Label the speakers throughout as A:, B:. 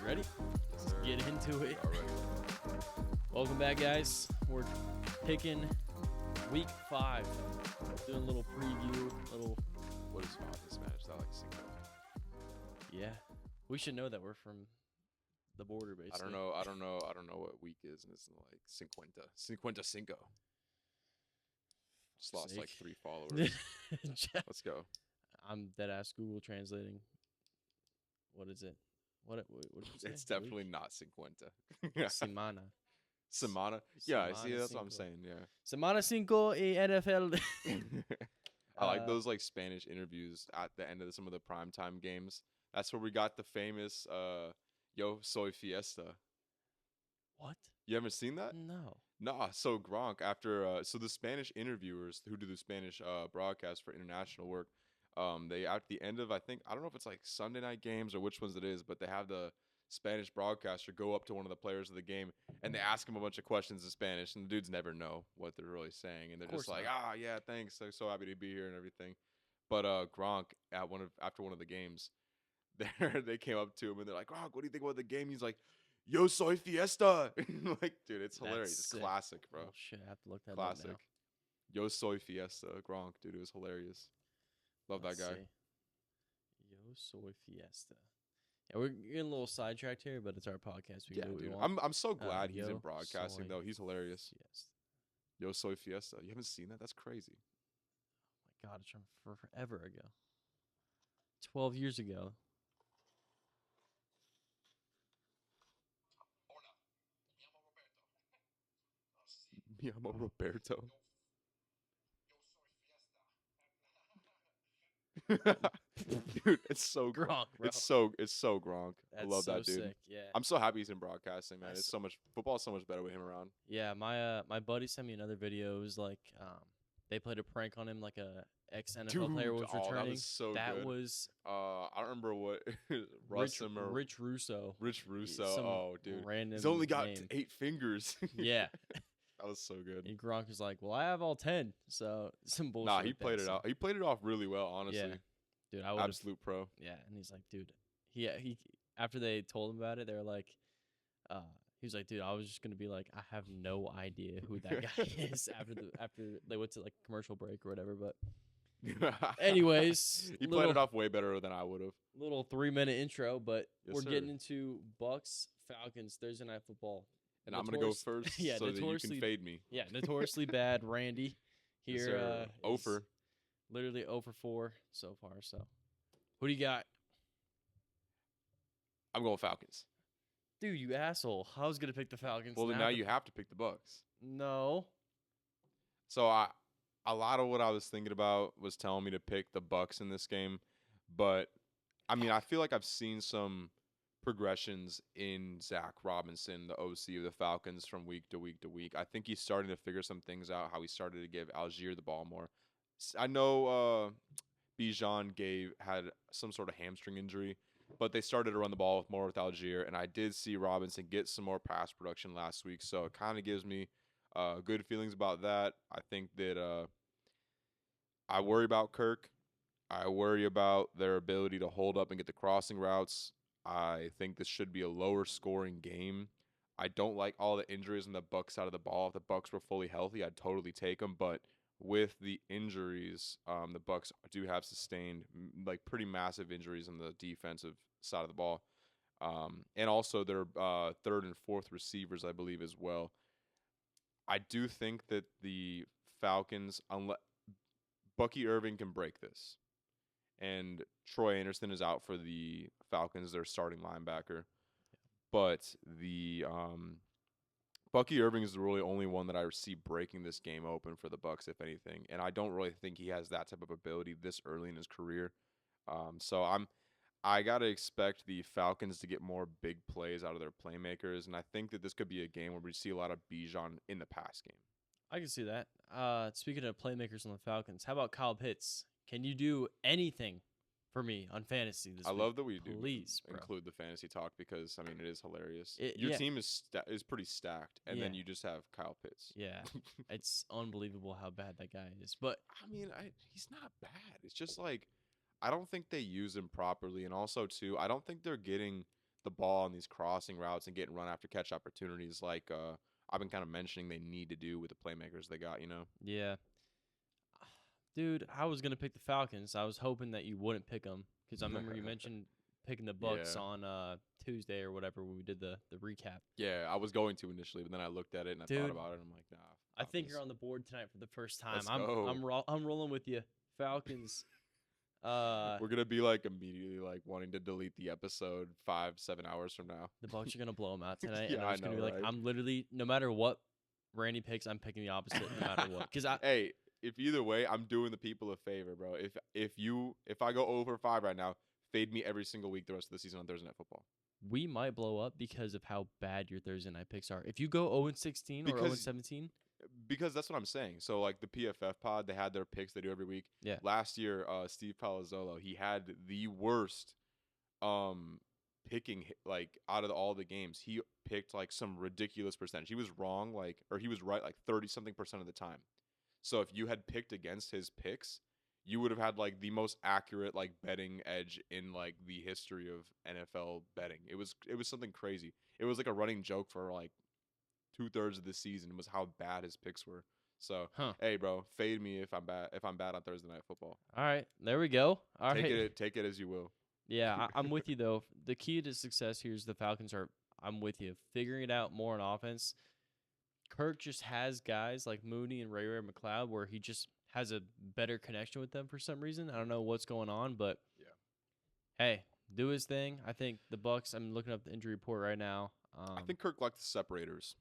A: Ready? Let's get into it.
B: All right.
A: Welcome back, guys. We're picking week 5. Doing a little preview,
B: What is 5 in Spanish? Is that like cinco?
A: Yeah. We should know that we're from the border, basically.
B: I don't know what week is, and it's like cinco. Just lost like 3 followers. Let's go.
A: I'm deadass Google translating. What is it? What did you say?
B: It's definitely not cincuenta.
A: Semana.
B: Semana. Yeah, I see.
A: Semana
B: That's what I'm
A: cinco.
B: saying. Yeah.
A: Semana cinco y NFL.
B: I like those like Spanish interviews at the end of some of the primetime games. That's where we got the famous "Yo soy fiesta."
A: What?
B: You haven't seen that?
A: No.
B: Nah. So Gronk after so the Spanish interviewers who do the Spanish broadcast for international work, they at the end of I don't know if it's like Sunday night games or which ones it is, but they have the Spanish broadcaster go up to one of the players of the game and they ask him a bunch of questions in Spanish, and the dudes never know what they're really saying, and they're just like, yeah, thanks, so happy to be here and everything. But Gronk after one of the games, they came up to him and they're like, Gronk, what do you think about the game? He's like, yo soy fiesta. Like, dude, it's hilarious. It's classic, bro.
A: Oh shit, I have to look that
B: Classic.
A: up now.
B: Yo soy fiesta, Gronk, dude, it was hilarious. Love
A: Let's
B: that guy.
A: see. Yo soy fiesta. Yeah, we're getting a little sidetracked here, but it's our podcast. We can do what we want.
B: I'm so glad he's in
A: Yo
B: broadcasting
A: soy
B: though. He's hilarious.
A: Fiesta.
B: Yo soy fiesta. You haven't seen that? That's crazy.
A: Oh my god, it's from forever ago. 12 years ago.
B: Me llamo Roberto. Dude, it's so
A: Gronk, bro.
B: It's so Gronk.
A: That's
B: I love
A: so
B: that dude.
A: sick. Yeah.
B: I'm so happy he's in broadcasting, man.
A: That's-
B: It's so much football's so much better with him around.
A: Yeah, my buddy sent me another video. It was like they played a prank on him, like a ex NFL player was returning.
B: That was so
A: that
B: good.
A: was
B: I don't remember what
A: Rich Russo.
B: Rich Russo.
A: Some
B: Oh, dude.
A: random
B: He's only got
A: name.
B: 8 fingers.
A: Yeah.
B: That was so good.
A: And Gronk was like, "Well, I have all 10." So some bullshit.
B: Nah, he
A: like
B: played
A: that,
B: it
A: so-
B: out. He played it off really well, honestly.
A: Yeah. Dude, I would
B: Absolute pro.
A: Yeah, and he's like, dude, he after they told him about it, they were like, he was like, dude, I was just gonna be like, I have no idea who that guy is after they went to like commercial break or whatever. But anyways,
B: He played it off way better than I would have.
A: little 3-minute intro, but
B: Yes,
A: we're
B: sir.
A: getting into Bucs Falcons Thursday Night Football.
B: And I'm gonna go first
A: Yeah,
B: so that you can
A: notoriously-
B: fade me.
A: Yeah, notoriously bad Randy
B: Yes,
A: here.
B: sir.
A: is
B: Ofer.
A: Literally 0 for 4 so far. So, who do you got?
B: I'm going Falcons.
A: Dude, you asshole. I was going to pick the Falcons.
B: Well, then now you have to pick the Bucs.
A: No.
B: So a lot of what I was thinking about was telling me to pick the Bucs in this game, but I mean, I feel like I've seen some progressions in Zach Robinson, the OC of the Falcons, from week to week to week. I think he's starting to figure some things out, how he started to give Algier the ball more. I know Bijan had some sort of hamstring injury, but they started to run the ball more with Algier, and I did see Robinson get some more pass production last week, so it kind of gives me good feelings about that. I think that I worry about Kirk. I worry about their ability to hold up and get the crossing routes. I think this should be a lower scoring game. I don't like all the injuries on the Bucs side of the ball. If the Bucs were fully healthy, I'd totally take them, but with the injuries, the Bucs do have sustained like pretty massive injuries on the defensive side of the ball, and also their third and fourth receivers, I believe, as well. I do think that the Falcons, unless Bucky Irving can break this, and Troy Anderson is out for the Falcons, their starting linebacker, but the Bucky Irving is the really only one that I see breaking this game open for the Bucs, if anything. And I don't really think he has that type of ability this early in his career. So I gotta expect the Falcons to get more big plays out of their playmakers, and I think that this could be a game where we see a lot of Bijan in the pass game.
A: I can see that. Speaking of playmakers on the Falcons, how about Kyle Pitts? Can you do anything for me on fantasy this week?
B: I love that we do
A: Please, bro.
B: include the fantasy talk because, I mean, it is hilarious.
A: Yeah.
B: Team is pretty stacked, and then
A: Yeah.
B: you just have Kyle Pitts.
A: Yeah, it's unbelievable how bad that guy is. But
B: I mean, he's not bad. It's just like I don't think they use him properly, and also too, I don't think they're getting the ball on these crossing routes and getting run after catch opportunities like I've been kind of mentioning they need to do with the playmakers they got, you know?
A: Yeah. Dude, I was going to pick the Falcons. I was hoping that you wouldn't pick them because I remember you mentioned picking the Bucs
B: Yeah.
A: on Tuesday or whatever when we did the recap.
B: Yeah, I was going to initially, but then I looked at it and I thought
A: Dude,
B: about it and I'm like, nah.
A: I think you're
B: Falcons.
A: on the board tonight for the first time.
B: Let's go.
A: I'm rolling with you. Falcons.
B: We're gonna be like immediately like wanting to delete the episode 5-7 hours from now.
A: The Bucs are gonna blow them out tonight,
B: Yeah,
A: and I'm just gonna
B: I
A: be
B: know,
A: like,
B: right?
A: I'm literally no matter what Randy picks, I'm picking the opposite no matter what. Because
B: Hey, if either way, I'm doing the people a favor, bro. If I go over 5 right now, fade me every single week the rest of the season on Thursday Night Football.
A: we might blow up because of how bad your Thursday night picks are. If you go 0-16 or
B: Because
A: 0-17,
B: Because that's what I'm saying. So like the PFF pod, they had their picks they do every week.
A: Yeah.
B: Last year, Steve Palazzolo, he had the worst picking like out of all the games. He picked like some ridiculous percentage. He was wrong or he was right like 30 something percent of the time. So if you had picked against his picks, you would have had like the most accurate like betting edge in like the history of NFL betting. It was something crazy. It was like a running joke for like 2/3 of the season was how bad his picks were. So hey, bro, fade me if I'm bad on Thursday Night Football.
A: all right, there we go. All right,
B: Take it as you will.
A: yeah, I'm with you though. The key to success here is the Falcons are. I'm with you. Figuring it out more on offense. Kirk just has guys like Mooney and Ray McLeod where he just has a better connection with them for some reason. I don't know what's going on, but
B: Yeah.
A: Hey, do his thing. I think the Bucs. I'm looking up the injury report right now.
B: I think Kirk likes the separators.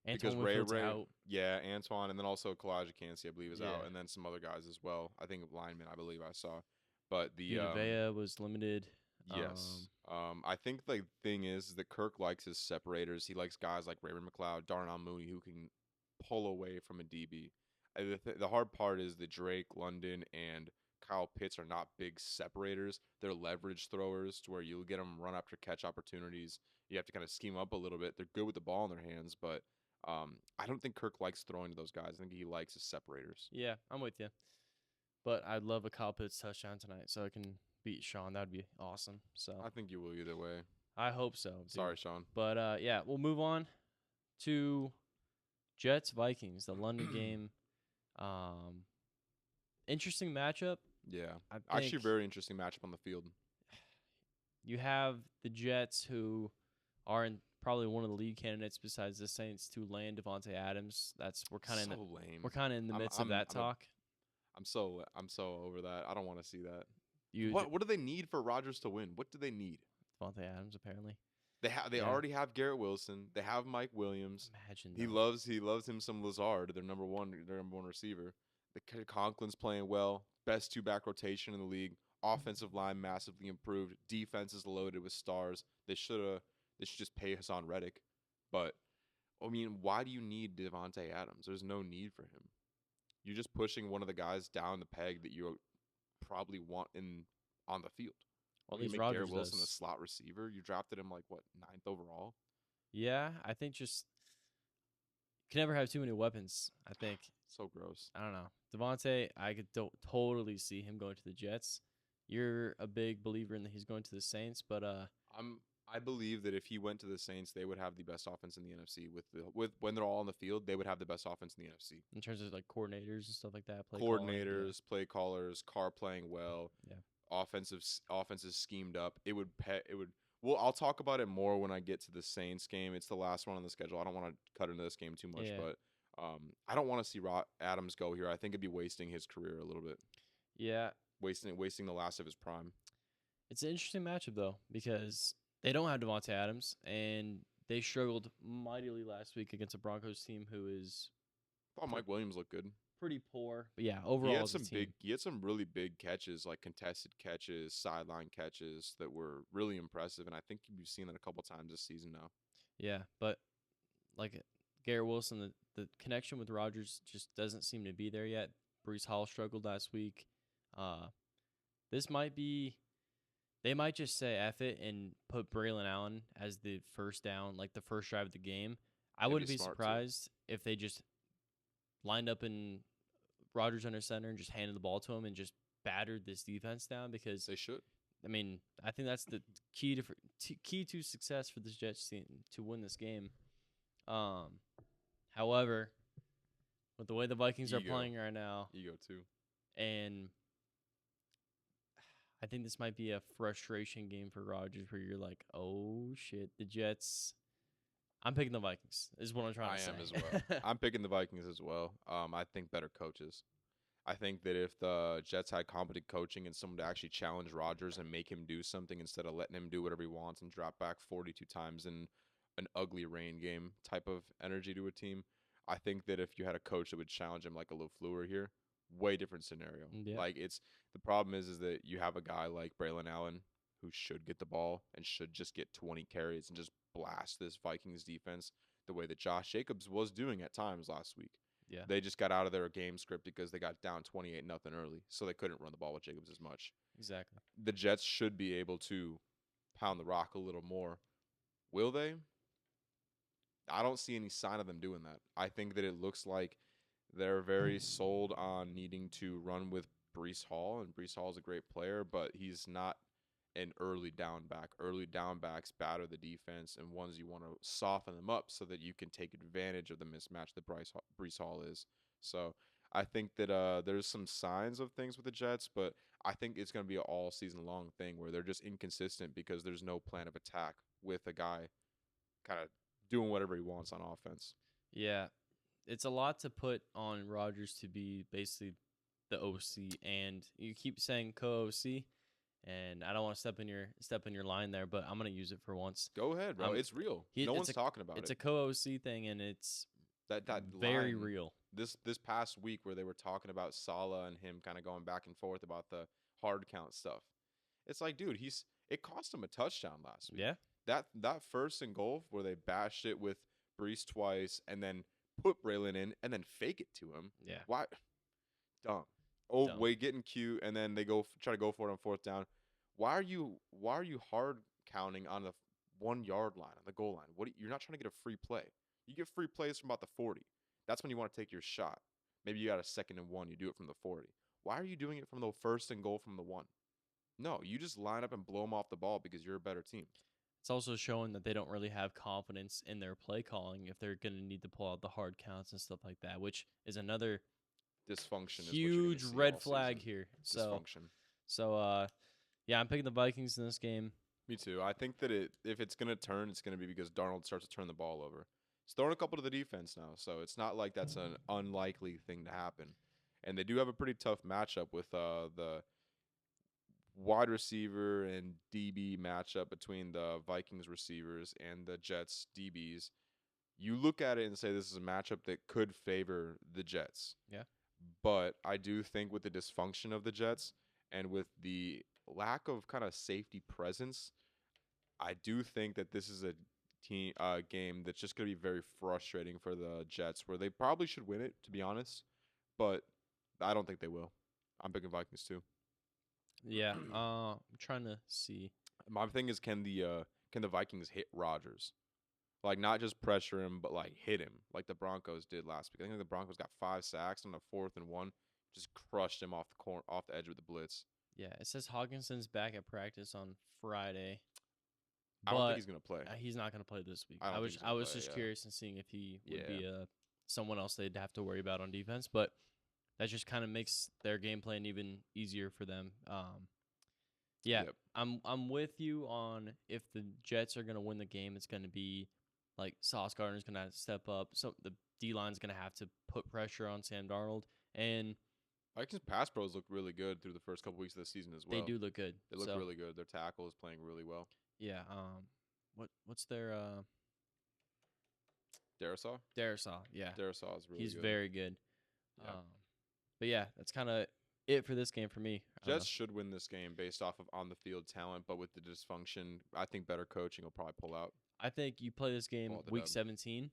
A: Antoine
B: Because
A: Winfield's out.
B: Yeah, Antoine, and then also Kalijah Cansey, I believe, is
A: Yeah.
B: out, and then some other guys as well. I think linemen, I believe I saw. But the
A: Vea was limited.
B: yes, I think the thing is that Kirk likes his separators. He likes guys like Raymond McLeod, Darnell Mooney, who can pull away from a DB. The hard part is that Drake, London, and Kyle Pitts are not big separators. They're leverage throwers to where you'll get them run after catch opportunities. You have to kind of scheme up a little bit. They're good with the ball in their hands, but I don't think Kirk likes throwing to those guys. I think he likes his separators.
A: Yeah, I'm with you. But I'd love a Kyle Pitts touchdown tonight so I can beat Sean. That would be awesome. So
B: I think you will either way.
A: I hope so. Dude.
B: Sorry, Sean.
A: But yeah, we'll move on to Jets Vikings, the London game. Interesting matchup.
B: Yeah.
A: I think
B: Actually, very interesting matchup on the field.
A: you have the Jets who are in probably one of the lead candidates besides the Saints to land Devontae Adams. We're kind of
B: lame.
A: we're kind of in the midst of that talk.
B: I'm so over that. I don't want to see that.
A: You
B: What do they need for Rodgers to win? What do they need?
A: Devontae Adams apparently.
B: They already have Garrett Wilson. They have Mike Williams.
A: Imagine
B: He loves him some Lazard, their number one receiver. The Conklin's playing well. Best 2-back rotation in the league. Offensive line massively improved. Defense is loaded with stars. They should just pay Hassan Reddick. But I mean, why do you need Devontae Adams? There's no need for him. You're just pushing one of the guys down the peg that you probably want on the field.
A: Well, at
B: You
A: least
B: make
A: Rodgers
B: Garrett Wilson a
A: does.
B: slot receiver. You drafted him like what 9th overall.
A: Yeah, I think just can never have too many weapons. I think
B: So gross.
A: I don't know Devontae. I could totally see him going to the Jets. You're a big believer in that he's going to the Saints, but
B: I believe that if he went to the Saints, they would have the best offense in the NFC. With when they're all on the field, they would have the best offense in the NFC.
A: in terms of like coordinators and stuff like that,
B: Play callers, Carr playing well.
A: Yeah.
B: Offenses schemed up. It would. Well, I'll talk about it more when I get to the Saints game. It's the last one on the schedule. I don't want to cut into this game too much,
A: Yeah.
B: but I don't want to see Adams go here. I think it'd be wasting his career a little bit.
A: Yeah,
B: Wasting the last of his prime.
A: it's an interesting matchup though because they don't have Devontae Adams and they struggled mightily last week against a Broncos team who is
B: I thought Mike Williams looked good.
A: pretty poor. But yeah, overall, as a team,
B: He had some really big catches, like contested catches, sideline catches that were really impressive, and I think you've seen that a couple times this season now.
A: Yeah, but like Garrett Wilson, the connection with Rodgers just doesn't seem to be there yet. Brees Hall struggled last week. This might be. They might just say F it and put Braylon Allen as the first down, like the first drive of the game. I wouldn't be surprised if they just lined up in Rodgers under center and just handed the ball to him and just battered this defense down because
B: They should.
A: I mean, I think that's the key to success for this Jets team to win this game. However, with the way the Vikings are playing right now,
B: ego too,
A: and I think this might be a frustration game for Rodgers, where you're like, oh shit, the Jets. I'm picking the Vikings. Is what I'm trying to say.
B: I am as well. I'm picking the Vikings as well. I think better coaches. I think that if the Jets had competent coaching and someone to actually challenge Rodgers and make him do something instead of letting him do whatever he wants and drop back 42 times in an ugly rain game type of energy to a team, I think that if you had a coach that would challenge him like a LaFleur here, way different scenario.
A: Yeah.
B: Like the problem is that you have a guy like Braylon Allen who should get the ball and should just get 20 carries and just blast this Vikings defense the way that Josh Jacobs was doing at times last week.
A: Yeah.
B: They just got out of their game script because they got down 28-0 early, so they couldn't run the ball with Jacobs as much.
A: Exactly.
B: The Jets should be able to pound the rock a little more. Will they? I don't see any sign of them doing that. I think that it looks like they're very sold on needing to run with Breece Hall, and Breece Hall is a great player, but he's not an early down back. Early down backs batter the defense, and ones you want to soften them up so that you can take advantage of the mismatch that Breece Hall is. So I think that there's some signs of things with the Jets, but I think it's going to be an all season long thing where they're just inconsistent because there's no plan of attack with a guy kind of doing whatever he wants on offense.
A: Yeah. It's a lot to put on Rodgers to be basically the OC, and you keep saying co-OC. And I don't want to step in your line there, but I'm gonna use it for once.
B: Go ahead, bro. It's real. No one's talking about it.
A: It's a co-OC thing, and it's
B: that
A: very
B: line,
A: real.
B: This past week where they were talking about Saleh and him kind of going back and forth about the hard count stuff. It's like, dude, it cost him a touchdown last week.
A: Yeah.
B: That first and goal where they bashed it with Breece twice and then put Braylon in and then fake it to him.
A: Yeah.
B: Why? Dumb. Oh,
A: Dumb.
B: wait, getting cute, and then they try to go for it on fourth down. Why are you hard counting on the 1 yard line on the goal line? You're not trying to get a free play. You get free plays from about the 40. That's when you want to take your shot. Maybe you got a 2nd and 1. You do it from the 40. Why are you doing it from the 1st and goal from the 1? No, you just line up and blow them off the ball because you're a better team.
A: It's also showing that they don't really have confidence in their play calling if they're going to need to pull out the hard counts and stuff like that, which is another
B: dysfunction.
A: Huge red flag here.
B: Dysfunction.
A: So, yeah, I'm picking the Vikings in this game.
B: Me too. I think that if it's going to turn, it's going to be because Darnold starts to turn the ball over. He's throwing a couple to the defense now, so it's not like that's an unlikely thing to happen. And they do have a pretty tough matchup with the wide receiver and DB matchup between the Vikings receivers and the Jets DBs. You look at it and say this is a matchup that could favor the Jets.
A: Yeah.
B: But I do think with the dysfunction of the Jets and with the lack of kind of safety presence, I do think that this is a game that's just going to be very frustrating for the Jets, where they probably should win it, to be honest. But I don't think they will. I'm picking Vikings too.
A: Yeah, I'm trying to see.
B: My thing is, can the Vikings hit Rodgers? Like, not just pressure him, but like hit him, like the Broncos did last week. I think the Broncos got 5 sacks on a 4th and 1, just crushed him off the edge with the blitz.
A: Yeah, it says Hawkinson's back at practice on Friday.
B: I don't think he's gonna play.
A: He's not gonna play this week.
B: I
A: was just curious and seeing if he would be someone else they'd have to worry about on defense, but that just kind of makes their game plan even easier for them. Yeah, yep. I'm with you on if the Jets are gonna win the game, it's gonna be like Sauce Gardner's gonna have to step up. So the D line's gonna have to put pressure on Sam Darnold, and
B: Vikings pass pros look really good through the first couple weeks of the season as well.
A: They do look good.
B: They look really good. Their tackle is playing really well.
A: Yeah. What's their
B: Darisaw?
A: Darisaw, yeah.
B: Darisaw is really good.
A: He's very good.
B: Yeah.
A: But yeah, that's kind of it for this game for me.
B: Jets should win this game based off of on the field talent, but with the dysfunction, I think better coaching will probably pull out.
A: I think you play this game week 17,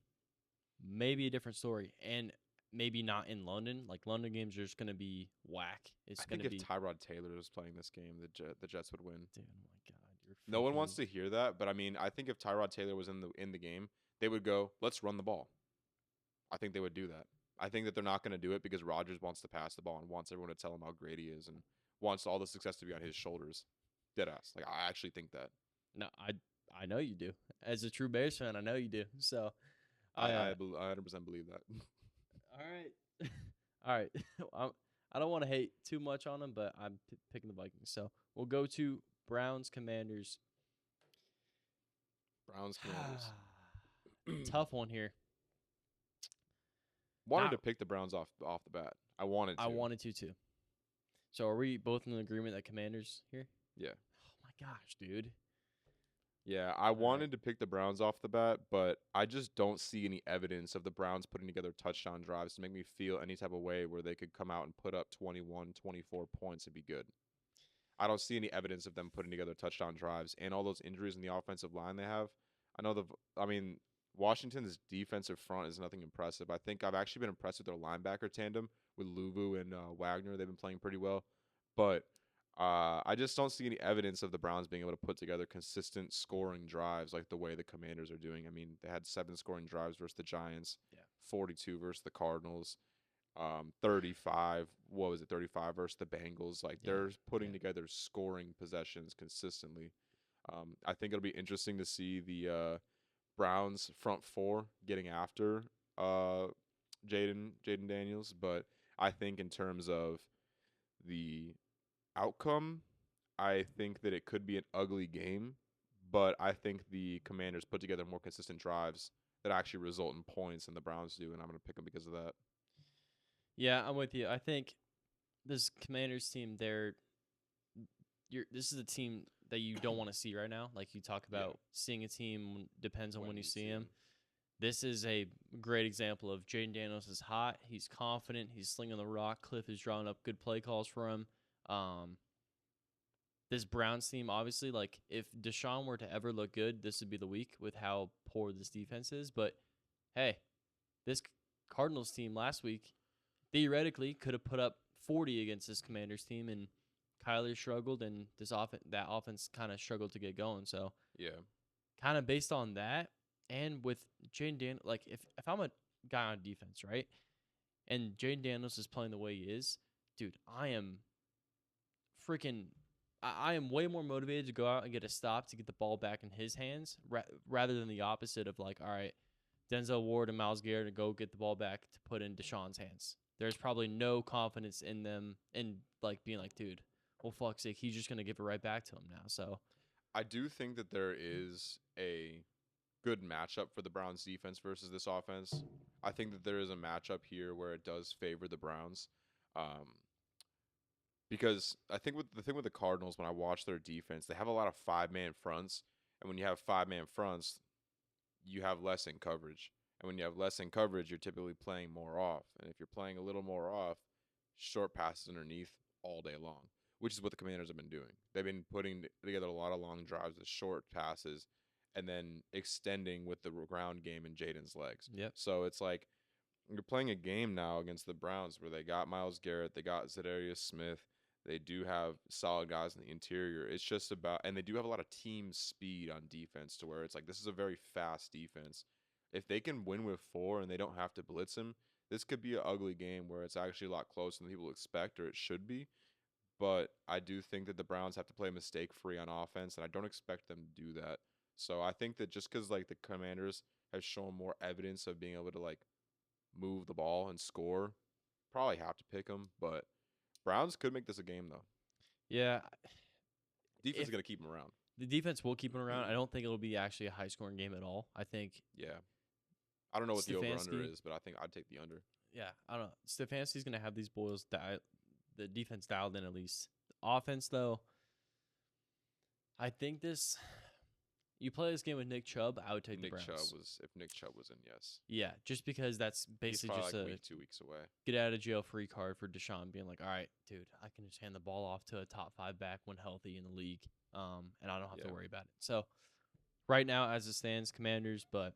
A: maybe a different story, and maybe not in London. Like, London games are just going to be whack. I think
B: if Tyrod Taylor was playing this game, the Jets would win.
A: Dude, oh my God.
B: No one wants to hear that, but I mean, I think if Tyrod Taylor was in the game, they would go, let's run the ball. I think they would do that. I think that they're not going to do it because Rodgers wants to pass the ball and wants everyone to tell him how great he is and wants all the success to be on his shoulders. Deadass. Like I actually think that.
A: No, I know you do. As a true Bears fan, I know you do. So,
B: I
A: I
B: 100% believe that.
A: all right, all right. I don't want to hate too much on them, but I'm picking the Vikings. So we'll go to Browns Commanders.
B: Browns Commanders.
A: Tough one here.
B: Wanted
A: Not,
B: to pick the Browns off the bat. I wanted to.
A: I wanted to too. So are we both in agreement that Commanders here?
B: Yeah.
A: Oh my gosh, dude.
B: Yeah, I
A: All right.
B: wanted to pick the Browns off the bat, but I just don't see any evidence of the Browns putting together touchdown drives to make me feel any type of way where they could come out and put up 21, 24 points and be good. I don't see any evidence of them putting together touchdown drives and all those injuries in the offensive line they have. I mean, Washington's defensive front is nothing impressive. I think I've actually been impressed with their linebacker tandem with Luvu and Wagner. They've been playing pretty well, but I just don't see any evidence of the Browns being able to put together consistent scoring drives like the way the Commanders are doing. I mean, they had 7 scoring drives versus the Giants,
A: Yeah.
B: 42 versus the Cardinals, 35. What was it? 35 versus the Bengals. Like they're putting together scoring possessions consistently. I think it'll be interesting to see the Browns front four getting after Jaden Daniels, but I think in terms of the outcome, I think that it could be an ugly game, but I think the Commanders put together more consistent drives that actually result in points than the Browns do, and I'm going to pick them because of that.
A: Yeah, I'm with you. I think this Commanders team, this is a team that you don't want to see right now. Like you talk about seeing a team depends on when you see him. This is a great example of Jaden Daniels is hot. He's confident. He's slinging the rock. Cliff is drawing up good play calls for him. This Browns team, obviously, like if Deshaun were to ever look good, this would be the week with how poor this defense is. But hey, this Cardinals team last week theoretically could have put up 40 against this Commanders team, and Kyler struggled, and that offense kind of struggled to get going. So kind of based on that, and with Jaden Daniels, like if I'm a guy on defense, right, and Jaden Daniels is playing the way he is, dude, I am way more motivated to go out and get a stop to get the ball back in his hands rather than the opposite of like, all right, Denzel Ward and Myles Garrett to go get the ball back to put in Deshaun's hands. There's probably no confidence in them in like being like, dude, well, fuck's sake, he's just going to give it right back to him now. So
B: I do think that there is a good matchup for the Browns defense versus this offense. I think that there is a matchup here where it does favor the Browns. Because I think the thing with the Cardinals, when I watch their defense, they have a lot of 5-man fronts. And when you have 5-man fronts, you have less in coverage. And when you have less in coverage, you're typically playing more off. And if you're playing a little more off, short passes underneath all day long, which is what the Commanders have been doing. They've been putting together a lot of long drives with short passes and then extending with the ground game in Jaden's legs.
A: Yep.
B: So it's like you're playing a game now against the Browns where they got Myles Garrett, they got Zadarius Smith. They do have solid guys in the interior. It's just about, and they do have a lot of team speed on defense to where it's like this is a very fast defense. If they can win with 4 and they don't have to blitz him, this could be an ugly game where it's actually a lot closer than people expect or it should be. But I do think that the Browns have to play mistake-free on offense, and I don't expect them to do that. So I think that just because like the Commanders have shown more evidence of being able to like move the ball and score, probably have to pick them, but Browns could make this a game, though.
A: yeah,
B: Defense is going to keep them around.
A: the defense will keep him around. I don't think it'll be actually a high-scoring game at all. I think.
B: Yeah. I don't know what the over-under
A: Stefanski-
B: is, but I think I'd take the under.
A: Yeah, I don't know. Stefanski's going to have these boys the defense dialed in at least. Offense, though, I think you play this game with Nick Chubb, I would take the Browns.
B: If Nick Chubb was in, yes.
A: Yeah, just because that's basically
B: He's
A: just
B: probably
A: a
B: like 2 weeks away.
A: get out of jail free card for Deshaun being like, all right, dude, I can just hand the ball off to a top 5 back when healthy in the league, and I don't have to worry about it. So right now, as it stands, Commanders, but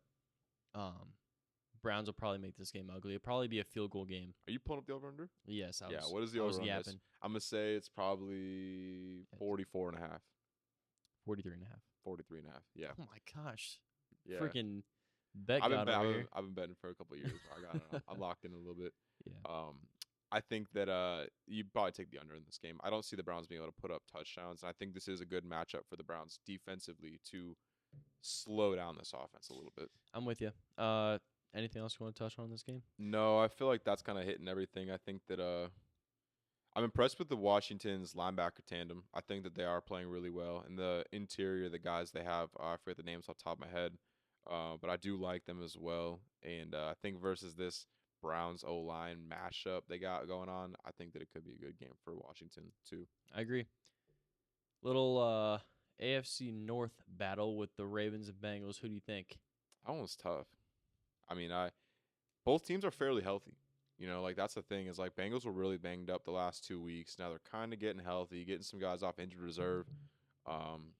A: Browns will probably make this game ugly. It'll probably be a field goal game.
B: Are you pulling up the over-under?
A: Yes,
B: What is the over-under? I'm going to say it's probably 44 and a half.
A: 43 and a half.
B: 43 and a half, yeah.
A: Oh my gosh.
B: Yeah.
A: Freaking bet
B: I've
A: god over here.
B: been betting for a couple of years. I got it. I'm locked in a little bit.
A: Yeah.
B: I think that you probably take the under in this game. I don't see the Browns being able to put up touchdowns. And I think this is a good matchup for the Browns defensively to slow down this offense a little bit.
A: I'm with you. Anything else you want to touch on in this game?
B: No, I feel like that's kind of hitting everything. I think that I'm impressed with the Washington's linebacker tandem. I think that they are playing really well. And the interior, the guys they have, I forget the names off the top of my head, but I do like them as well. And I think versus this Browns O-line mashup they got going on, I think that it could be a good game for Washington too.
A: I agree. Little AFC North battle with the Ravens and Bengals. Who do you think?
B: That one was tough. I mean, both teams are fairly healthy. You know, like that's the thing is like Bengals were really banged up the last 2 weeks. Now they're kind of getting healthy, getting some guys off injured reserve. Um,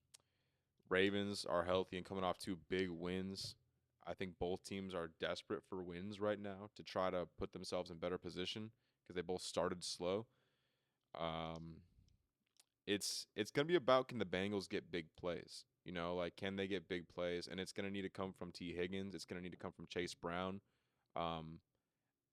B: Ravens are healthy and coming off 2 big wins. I think both teams are desperate for wins right now to try to put themselves in better position because they both started slow. Um, it's gonna be about can the Bengals get big plays? You know, like can they get big plays? And it's gonna need to come from T. Higgins. It's gonna need to come from Chase Brown. Um,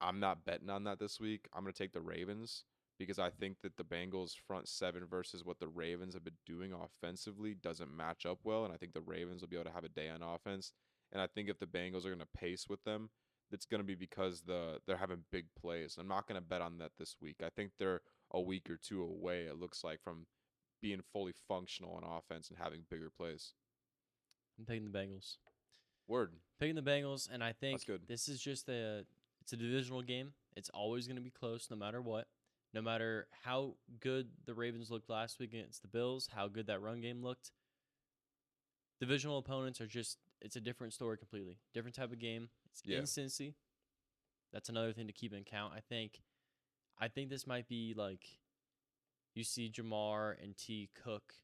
B: I'm not betting on that this week. I'm gonna take the Ravens because I think that the Bengals front seven versus what the Ravens have been doing offensively doesn't match up well, and I think the Ravens will be able to have a day on offense. And I think if the Bengals are gonna pace with them, it's gonna be because they're having big plays. I'm not gonna bet on that this week. I think they're a week or two away. It looks like from being fully functional on offense and having bigger plays.
A: I'm picking the Bengals.
B: Word.
A: Picking the Bengals, and I think
B: That's good.
A: this is just it's a divisional game. It's always going to be close no matter what. No matter how good the Ravens looked last week against the Bills, how good that run game looked. Divisional opponents are just, it's a different story completely. Different type of game. It's in Cincy. That's another thing to keep in account. I think this might be like you see Jamar and T Cook.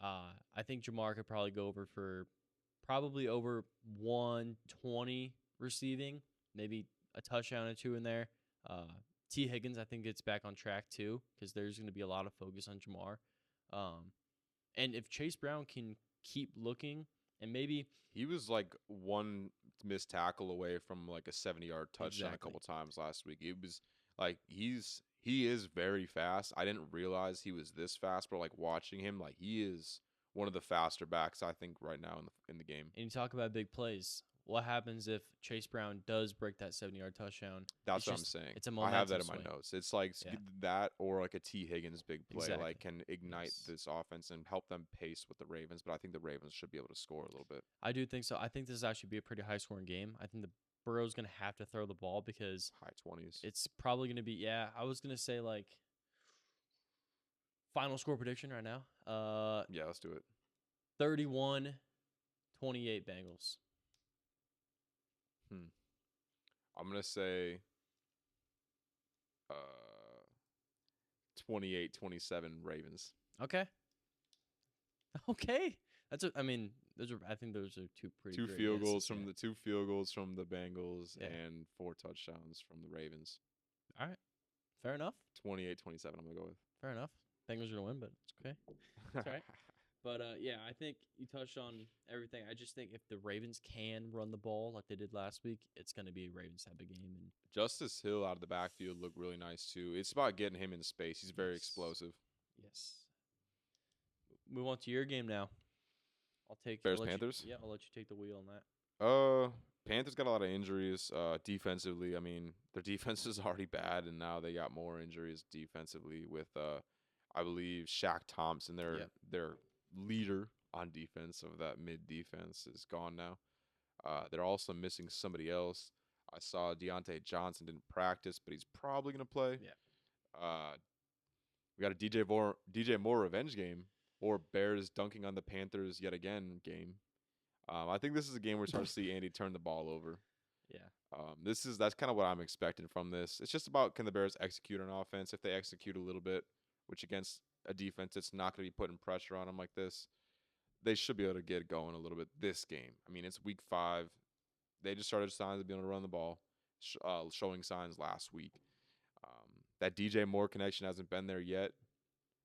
A: I think Jamar could probably go over 120 receiving, maybe a touchdown or two in there. T. Higgins, I think, gets back on track too because there's going to be a lot of focus on Jamar. And if Chase Brown can keep looking and maybe
B: he was like one missed tackle away from like a 70-yard touchdown a couple times last week. It was like he is very fast. I didn't realize he was this fast, but like watching him, like he is one of the faster backs I think right now in the game.
A: And you talk about big plays. What happens if Chase Brown does break that 70-yard touchdown?
B: That's what I'm saying.
A: It's a momentum
B: I have that in
A: swing.
B: my notes. It's like that or like a T. Higgins big play like can ignite this offense and help them pace with the Ravens. But I think the Ravens should be able to score a little bit.
A: I do think so. I think this is actually be a pretty high-scoring game. I think the Burrow's going to have to throw the ball because
B: high 20s.
A: It's probably going to be, I was going to say like final score prediction right now.
B: Yeah, let's do it.
A: 31-28 Bengals.
B: I'm going to say 28-27 Ravens.
A: Okay. That's I think those are two
B: field goals from the 2 field goals from the Bengals and 4 touchdowns from the Ravens.
A: All right. Fair enough.
B: 28-27 I'm going to go with.
A: Fair enough. Bengals are going to win, but it's okay. That's all right. But, I think you touched on everything. I just think if the Ravens can run the ball like they did last week, it's going to be a Ravens type of game. And
B: Justice Hill out of the backfield looked really nice, too. It's about getting him into space. He's very explosive.
A: Yes. Move on to your game now. I'll take
B: Bears-Panthers?
A: I'll let you take the wheel on that.
B: Panthers got a lot of injuries defensively. I mean, their defense is already bad, and now they got more injuries defensively with, I believe, Shaq Thompson, their leader on defense of that mid defense is gone now. They're also missing somebody else. I saw Deontay Johnson didn't practice, but he's probably going to play.
A: Yeah.
B: We got a DJ Moore revenge game or Bears dunking on the Panthers yet again game. I think this is a game where we're starting to see Andy turn the ball over.
A: Yeah.
B: That's kind of what I'm expecting from this. It's just about can the Bears execute on offense. If they execute a little bit, which against a defense that's not going to be putting pressure on them like this, they should be able to get going a little bit this game. I mean, it's week 5. They just started signs of being able to run the ball, showing signs last week. That DJ Moore connection hasn't been there yet.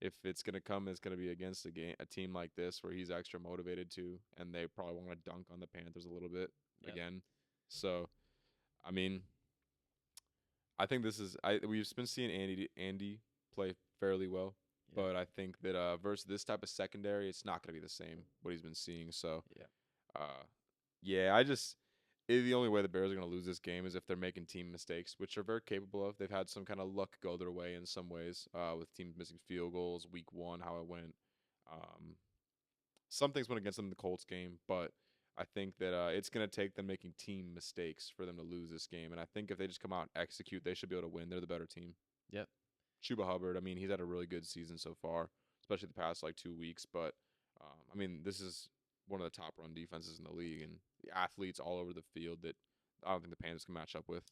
B: If it's going to come, it's going to be against a team like this where he's extra motivated to, and they probably want to dunk on the Panthers a little bit again. So, I mean, I think this is we've been seeing Andy play fairly well,
A: Yeah.
B: but I think that versus this type of secondary, it's not going to be the same what he's been seeing. So,
A: Yeah.
B: yeah, the only way the Bears are going to lose this game is if they're making team mistakes, which they're very capable of. They've had some kind of luck go their way in some ways, with teams missing field goals, week 1, how it went. Some things went against them in the Colts game, but I think that it's going to take them making team mistakes for them to lose this game. And I think if they just come out and execute, they should be able to win. They're the better team.
A: Yep.
B: Chuba Hubbard, I mean, he's had a really good season so far, especially the past 2 weeks. But I mean, this is one of the top run defenses in the league, and the athletes all over the field that I don't think the Panthers can match up with.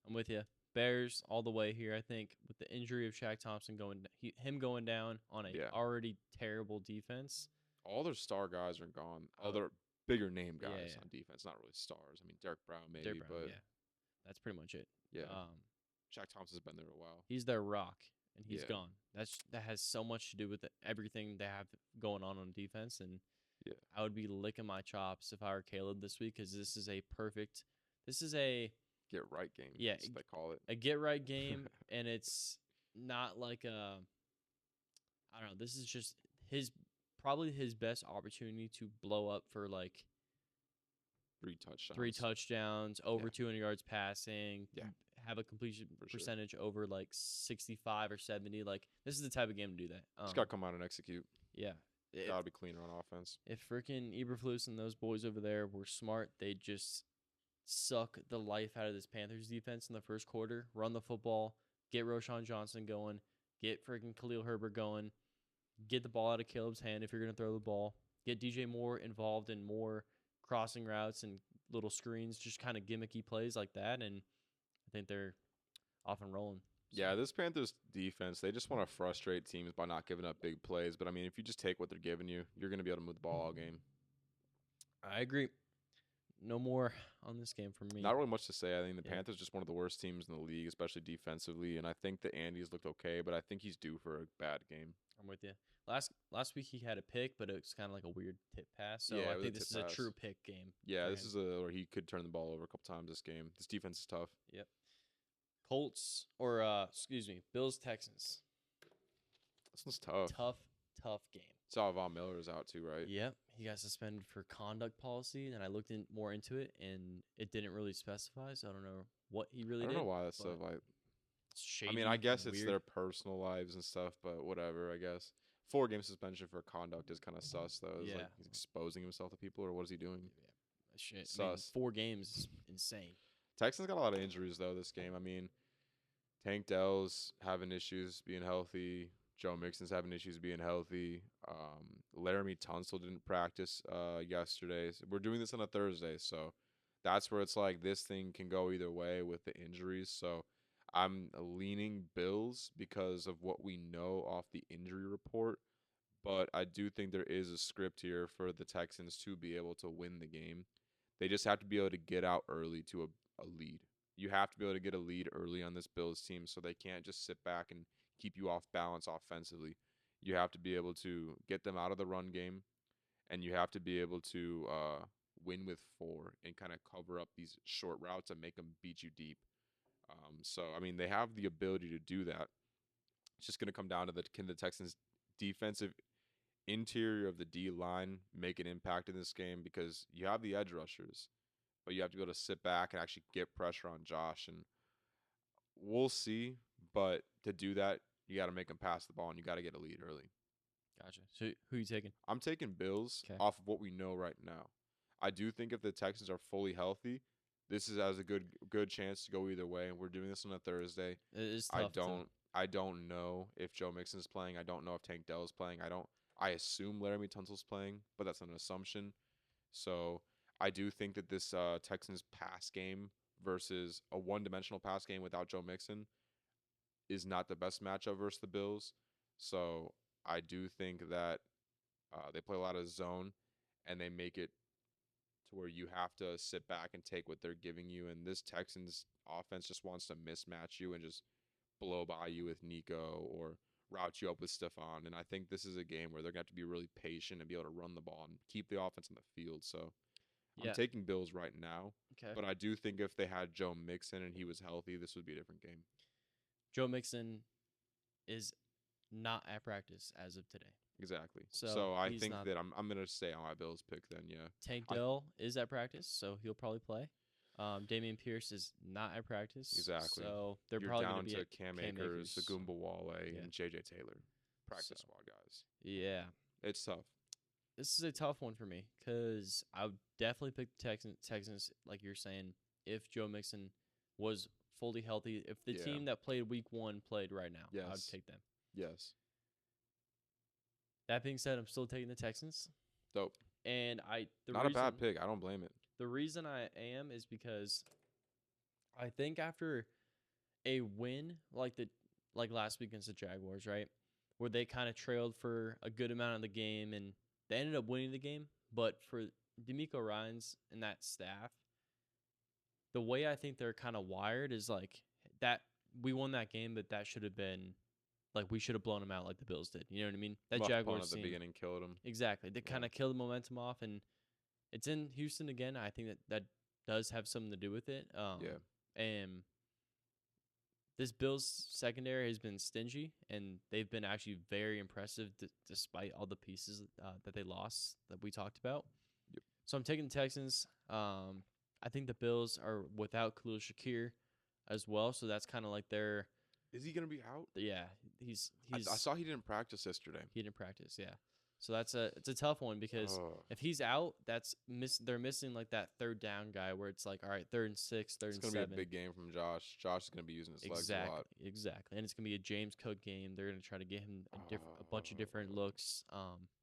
A: I'm with you. Bears all the way here. I think with the injury of Shaq Thompson him going down on a already terrible defense.
B: All their star guys are gone. All their bigger name guys
A: Yeah.
B: on defense, not really stars. I mean, Derek Brown maybe,
A: Derek Brown,
B: but
A: yeah, that's pretty much it.
B: yeah. Shaq Thompson's been there a while.
A: He's their rock, and he's
B: Yeah.
A: gone. That has so much to do with everything they have going on defense, and
B: Yeah.
A: I would be licking my chops if I were Caleb this week because this is a
B: Get right game.
A: Yeah,
B: that's what they call it.
A: a get right game, and it's not like I don't know. This is just probably his best opportunity to blow up for like
B: 3 touchdowns,
A: over
B: Yeah.
A: 200 yards passing,
B: Yeah.
A: have a completion
B: For sure.
A: percentage over like 65 or 70. Like this is the type of game to do that.
B: Just got to come out and execute.
A: Yeah.
B: Got to be cleaner on offense.
A: If freaking Eberflus and those boys over there were smart, they'd just suck the life out of this Panthers defense in the first quarter, run the football, get Roshan Johnson going, get freaking Khalil Herbert going, get the ball out of Caleb's hand if you're going to throw the ball, get DJ Moore involved in more crossing routes and little screens, just kind of gimmicky plays like that, and I think they're off and rolling. So.
B: Yeah, this Panthers defense, they just want to frustrate teams by not giving up big plays. But, I mean, if you just take what they're giving you, you're going to be able to move the ball all game.
A: I agree. No more on this game for me.
B: Not really much to say. I think the
A: Yeah.
B: Panthers just one of the worst teams in the league, especially defensively. And I think that Andy's looked okay, but I think he's due for a bad game.
A: I'm with you. Last week he had a pick, but it was kind of like a weird tip pass. So
B: Yeah, it
A: I
B: was a
A: think this
B: tip
A: is
B: pass.
A: a true pick game.
B: Yeah,
A: for
B: this
A: him.
B: is where he could turn the ball over a couple times this game. This defense is tough.
A: Colts Bills Texans.
B: This one's tough.
A: Tough game.
B: Saw Von Miller is out too, right?
A: Yep, he got suspended for conduct policy, and I looked more into it, and it didn't really specify. So I don't know what he really
B: I
A: did.
B: don't know why that's
A: but
B: so like.
A: it's shady,
B: I mean, I guess it's
A: weird.
B: their personal lives and stuff, but whatever. I guess 4-game suspension for conduct is kind of sus, though. It's
A: Yeah.
B: like he's exposing himself to people, or what is he doing?
A: Shit. I mean,
B: Sus.
A: 4 games is insane.
B: Texans got a lot of injuries though this game. I mean, Tank Dell's having issues being healthy. Joe Mixon's having issues being healthy. Laramie Tunsil didn't practice yesterday. So we're doing this on a Thursday, so that's where it's like this thing can go either way with the injuries. So I'm leaning Bills because of what we know off the injury report. But I do think there is a script here for the Texans to be able to win the game. They just have to be able to get out early to a lead. You have to be able to get a lead early on this Bills team so they can't just sit back and keep you off balance offensively. You have to be able to get them out of the run game, and you have to be able to win with 4 and kind of cover up these short routes and make them beat you deep. So, I mean, they have the ability to do that. It's just going to come down to can the Texans' defensive interior of the D line make an impact in this game, because you have the edge rushers, but you have to be able to sit back and actually get pressure on Josh, and we'll see. But to do that, you got to make him pass the ball, and you got to get a lead early.
A: Gotcha. So who you taking?
B: I'm taking Bills
A: 'Kay.
B: off of what we know right now. I do think if the Texans are fully healthy, this has a good chance to go either way, and we're doing this on a Thursday.
A: It is tough.
B: I don't know if Joe Mixon's playing. I don't know if Tank Dell is playing. I assume Laramie Tunsil's playing, but that's an assumption. So I do think that this Texans pass game versus a one-dimensional pass game without Joe Mixon is not the best matchup versus the Bills. So I do think that they play a lot of zone, and they make it to where you have to sit back and take what they're giving you. And this Texans offense just wants to mismatch you and just blow by you with Nico or route you up with Stephon. And I think this is a game where they're going to have to be really patient and be able to run the ball and keep the offense on the field. So I'm
A: Yeah.
B: taking Bills right now,
A: Okay.
B: but I do think if they had Joe Mixon and he was healthy, this would be a different game.
A: Joe Mixon is not at practice as of today.
B: Exactly.
A: So
B: So I
A: he's
B: think
A: not.
B: that I'm gonna stay on my Bills pick then. Yeah.
A: Tank
B: I
A: Dell is at practice, so he'll probably play. Damian Pierce is not at practice,
B: Exactly.
A: so they're
B: You're
A: probably going to
B: down
A: be
B: to
A: at
B: Cam
A: Cam
B: Akers,
A: Akers.
B: Agumba Wale,
A: Yeah.
B: and JJ Taylor, practice
A: So,
B: squad guys.
A: yeah,
B: It's tough.
A: this is a tough one for me because I would definitely pick the Texans, like you're saying, if Joe Mixon was fully healthy. If the
B: Yeah.
A: team that played Week 1 played right now, I would
B: Yes.
A: take them.
B: Yes.
A: That being said, I'm still taking the Texans,
B: Dope.
A: and
B: Not a bad pick. I don't blame it.
A: The reason I am is because I think after a win like last week against the Jaguars, right, where they kind of trailed for a good amount of the game and they ended up winning the game, but for D'Amico Ryans and that staff, the way I think they're kind of wired is like that we won that game, but that should have been like we should have blown them out like the Bills did. You know what I mean? That
B: Muff punt
A: Jaguars
B: at the
A: team
B: beginning killed him.
A: exactly. They
B: Yeah.
A: kind of killed the momentum off, and it's in Houston again. I think that does have something to do with it.
B: Yeah.
A: And this Bills secondary has been stingy, and they've been actually very impressive despite all the pieces that they lost that we talked about.
B: Yep.
A: So I'm taking the Texans. I think the Bills are without Khalil Shakir as well, so that's kind of like their
B: Is he gonna be out?
A: yeah. He's
B: I saw he didn't practice yesterday.
A: he didn't practice, yeah. So it's a tough one because if he's out, they're missing like that third down guy where it's like, all right, 3rd and 6, 3rd
B: It's
A: and
B: gonna
A: 7.
B: be a big game from Josh. Josh is gonna be using his legs a lot.
A: Exactly. And it's gonna be a James Cook game. They're gonna try to get him a bunch of different looks.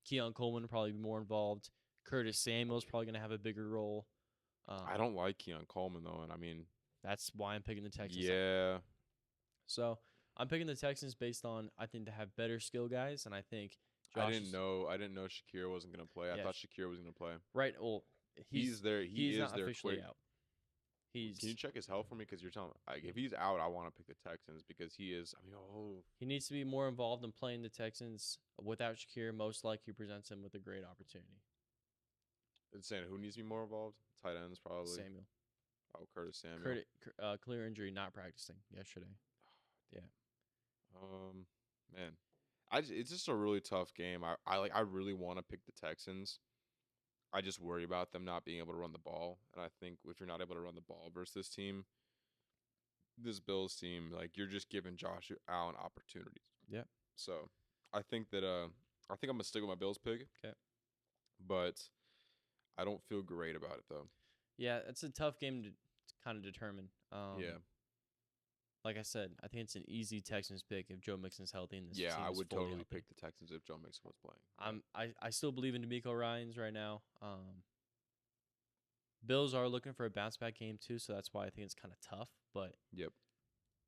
A: Keon Coleman will probably be more involved. Curtis Samuel's probably gonna have a bigger role.
B: I don't like Keon Coleman though, and I mean
A: that's why I'm picking the Texans.
B: Yeah.
A: So I'm picking the Texans based on I think they have better skill guys, and I think Josh
B: I didn't know Shakir wasn't gonna play. I
A: Yeah,
B: thought Shakir was gonna play.
A: right. Well,
B: He's there. He
A: he's
B: is
A: not
B: there
A: officially
B: quick.
A: out.
B: Can you check his health for me? Because you're telling me, like, if he's out, I want to pick the Texans because he is. I mean,
A: he needs to be more involved in playing the Texans. Without Shakir, most likely presents him with a great opportunity.
B: it's saying who needs to be more involved? Tight ends probably.
A: Samuel.
B: Oh, Curtis Samuel.
A: Clear injury, not practicing yesterday. Yeah.
B: Man, it's just a really tough game. I really want to pick the Texans. I just worry about them not being able to run the ball, and I think if you're not able to run the ball versus this team, this Bills team, like you're just giving Josh Allen opportunities.
A: Yeah.
B: So I think that I think I'm gonna stick with my Bills pick.
A: Okay.
B: But I don't feel great about it though.
A: Yeah, it's a tough game to kind of determine.
B: Yeah.
A: Like I said, I think it's an easy Texans pick if Joe Mixon's healthy and this team
B: I
A: is
B: would
A: fully
B: totally
A: healthy.
B: pick the Texans if Joe Mixon was playing.
A: I still believe in D'Amico Ryans right now. Bills are looking for a bounce back game too, so that's why I think it's kind of tough. But
B: Yep.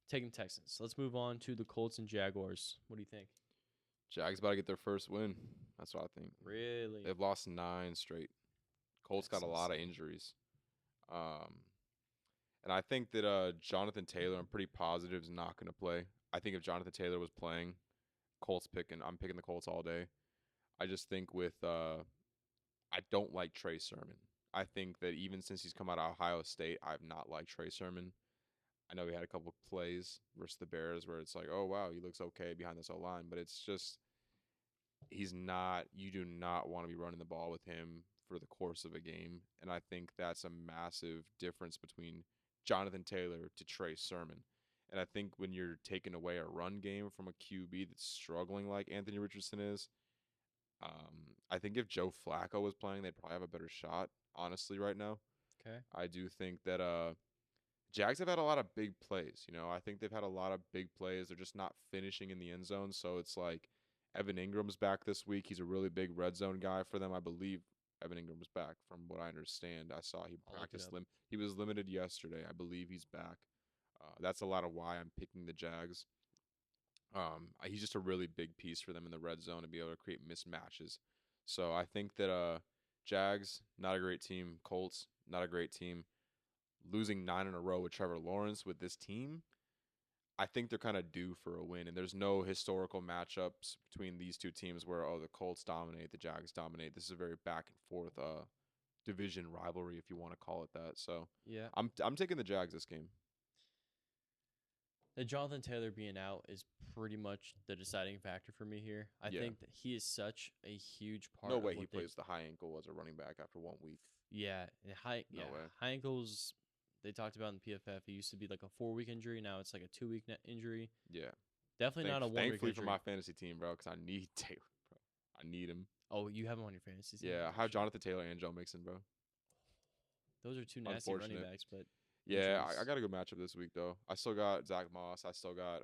A: taking Texans. Let's move on to the Colts and Jaguars. What do you think?
B: Jags about to get their first win. That's what I think.
A: Really?
B: They've lost 9 straight. Colts got a lot of injuries. And I think that Jonathan Taylor, I'm pretty positive, is not going to play. I think if Jonathan Taylor was playing, I'm picking the Colts all day. I just think I don't like Trey Sermon. I think that even since he's come out of Ohio State, I've not liked Trey Sermon. I know he had a couple plays versus the Bears where it's like, oh, wow, he looks okay behind this O-line. But it's just you do not want to be running the ball with him for the course of a game. And I think that's a massive difference between Jonathan Taylor to Trey Sermon. And I think when you're taking away a run game from a QB that's struggling like Anthony Richardson is, I think if Joe Flacco was playing, they'd probably have a better shot, honestly, right now.
A: Okay.
B: I do think that Jags have had a lot of big plays. I think they've had a lot of big plays. They're just not finishing in the end zone. So it's like Evan Ingram's back this week. He's a really big red zone guy for them. I believe Evan Ingram was back from what I understand. I saw he practiced. He was limited yesterday. I believe he's back. That's a lot of why I'm picking the Jags. He's just a really big piece for them in the red zone to be able to create mismatches. So I think that Jags, not a great team. Colts, not a great team. Losing 9 in a row with Trevor Lawrence with this team, I think they're kind of due for a win. And there's no historical matchups between these two teams where, the Colts dominate, the Jags dominate. This is a very back and forth division rivalry, if you want to call it that. So
A: Yeah.
B: I'm taking the Jags this game.
A: The Jonathan Taylor being out is pretty much the deciding factor for me here. I
B: Yeah.
A: think that he is such a huge part
B: No
A: of
B: way
A: what
B: he
A: they
B: plays the high ankle as a running back after 1 week.
A: Yeah, and
B: No way.
A: high ankles. They talked about in the PFF. It used to be like a 4-week injury. Now it's like a 2-week injury.
B: Yeah.
A: Definitely not a 1 week
B: Thankfully
A: injury.
B: for my fantasy team, bro, because I need Taylor, bro. I need him.
A: Oh, you have him on your fantasy team?
B: Yeah, I have Jonathan Taylor and Joe Mixon, bro.
A: Those are two nasty running backs, but
B: yeah,
A: injuries.
B: I got a good matchup this week though. I still got Zach Moss. I still got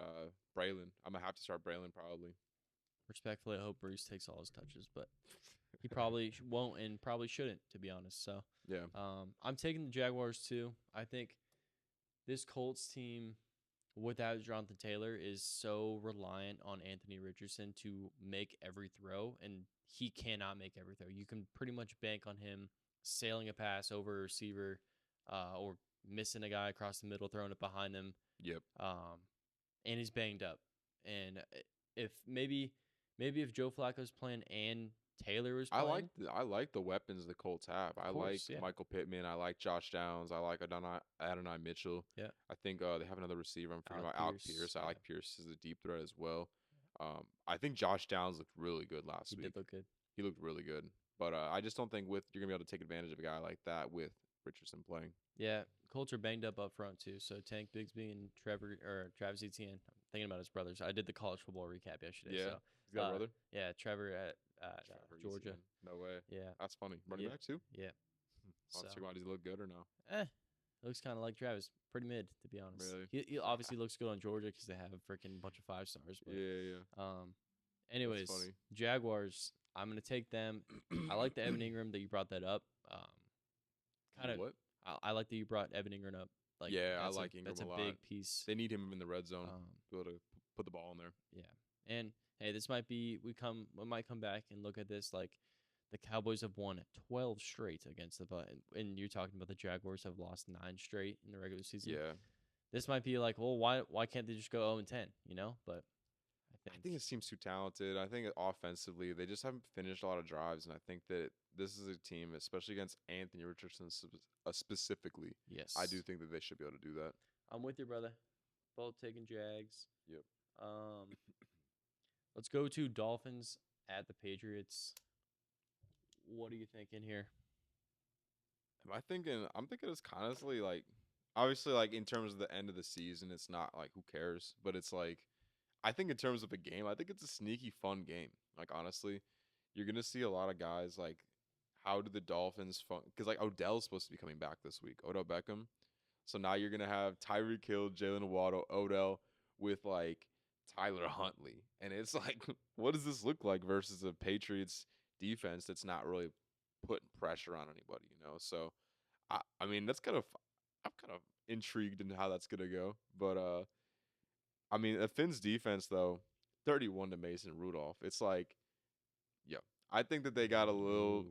B: Braylon. I'm gonna have to start Braylon probably.
A: Respectfully, I hope Brees takes all his touches, but he probably won't and probably shouldn't, to be honest. So
B: yeah,
A: I'm taking the Jaguars too. I think this Colts team, without Jonathan Taylor, is so reliant on Anthony Richardson to make every throw, and he cannot make every throw. You can pretty much bank on him sailing a pass over a receiver, or missing a guy across the middle, throwing it behind him.
B: Yep.
A: And he's banged up. And if maybe if Joe Flacco's playing and Taylor was playing,
B: I like the weapons the Colts have. I like
A: yeah.
B: Michael Pittman. I like Josh Downs. I like Adonai Mitchell.
A: Yeah.
B: I think they have another receiver. I'm forgetting about Alec Pierce. I like Pierce as a deep threat as well. I think Josh Downs looked really good last week.
A: He did look good.
B: He looked really good. But I just don't think you're gonna be able to take advantage of a guy like that with Richardson playing.
A: Yeah, Colts are banged up front too. So Tank Bigsby and Travis Etienne. I'm thinking about his brothers. I did the college football recap yesterday.
B: Yeah,
A: so,
B: he's got a brother.
A: Yeah, Trevor at Georgia.
B: Etienne. No way.
A: Yeah,
B: that's funny. Running back too.
A: Yeah.
B: Let's see why does he look good or no?
A: Looks kind of like Travis. Pretty mid, to be honest.
B: Really?
A: He obviously looks good on Georgia because they have a freaking bunch of 5-stars. But,
B: yeah.
A: Anyways, Jaguars. I'm gonna take them. I like the Evan Ingram that you brought that up. Kind of.
B: What?
A: I like that you brought Evan Ingram up. Like,
B: yeah, I like Ingram
A: a lot.
B: That's
A: a big piece.
B: They need him in the red zone to be able to put the ball in there.
A: Yeah, and hey, this might be we might come back and look at this like the Cowboys have won 12 straight against the and you're talking about the Jaguars have lost 9 straight in the regular season.
B: Yeah,
A: this might be like, well, why can't they just go 0-10? You know, but
B: I think it seems too talented. I think offensively they just haven't finished a lot of drives, and I think that this is a team, especially against Anthony Richardson specifically.
A: Yes,
B: I do think that they should be able to do that.
A: I'm with you, brother. Both taking Jags.
B: Yep.
A: Let's go to Dolphins at the Patriots. What are you thinking here?
B: I'm thinking it's honestly like, obviously like in terms of the end of the season, it's not like who cares, but it's like, I think in terms of a game, I think it's a sneaky fun game. Like honestly, you're gonna see a lot of guys like, how do the Dolphins fun? Because like Odell's supposed to be coming back this week, Odell Beckham. So now you're gonna have Tyreek Hill, Jalen Waddle, Odell with like Tyler Huntley, and it's like, what does this look like versus a Patriots defense that's not really putting pressure on anybody, you know? So, I mean, that's I'm kind of intrigued in how that's gonna go. But I mean, the Finns defense though, 31 to Mason Rudolph. It's like, yeah, I think that they got a little.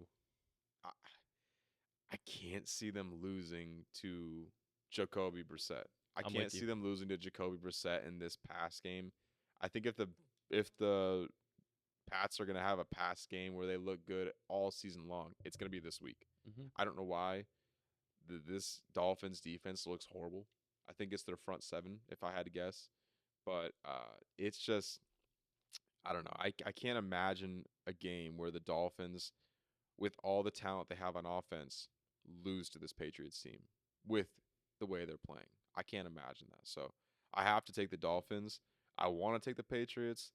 B: I can't see them losing to Jacoby Brissett. I can't see them losing to Jacoby Brissett in this pass game. I think if the Pats are going to have a pass game where they look good all season long, it's going to be this week.
A: Mm-hmm.
B: I don't know why this Dolphins defense looks horrible. I think it's their front seven, if I had to guess. But it's just, I don't know. I can't imagine a game where the Dolphins, with all the talent they have on offense, lose to this Patriots team with the way they're playing. I can't imagine that. So I have to take the Dolphins. I want to take the Patriots,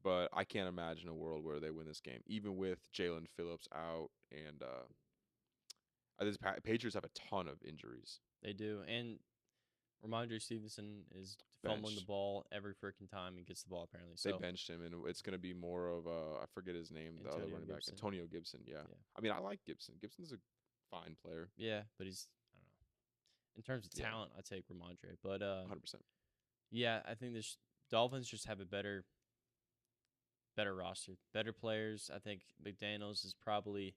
B: but I can't imagine a world where they win this game, even with Jalen Phillips out. And the Patriots have a ton of injuries.
A: They do. And Ramondre Stevenson is fumbling the ball every freaking time he gets the ball, apparently. So
B: they benched him, and it's going to be more of I forget his name, the other running back, Antonio Gibson. Yeah. I mean, I like Gibson. Gibson's a fine player.
A: Yeah, but he's, I don't know. In terms of talent, I take Ramondre. But
B: 100%.
A: Yeah, I think the Dolphins just have a better roster, better players. I think McDaniels is probably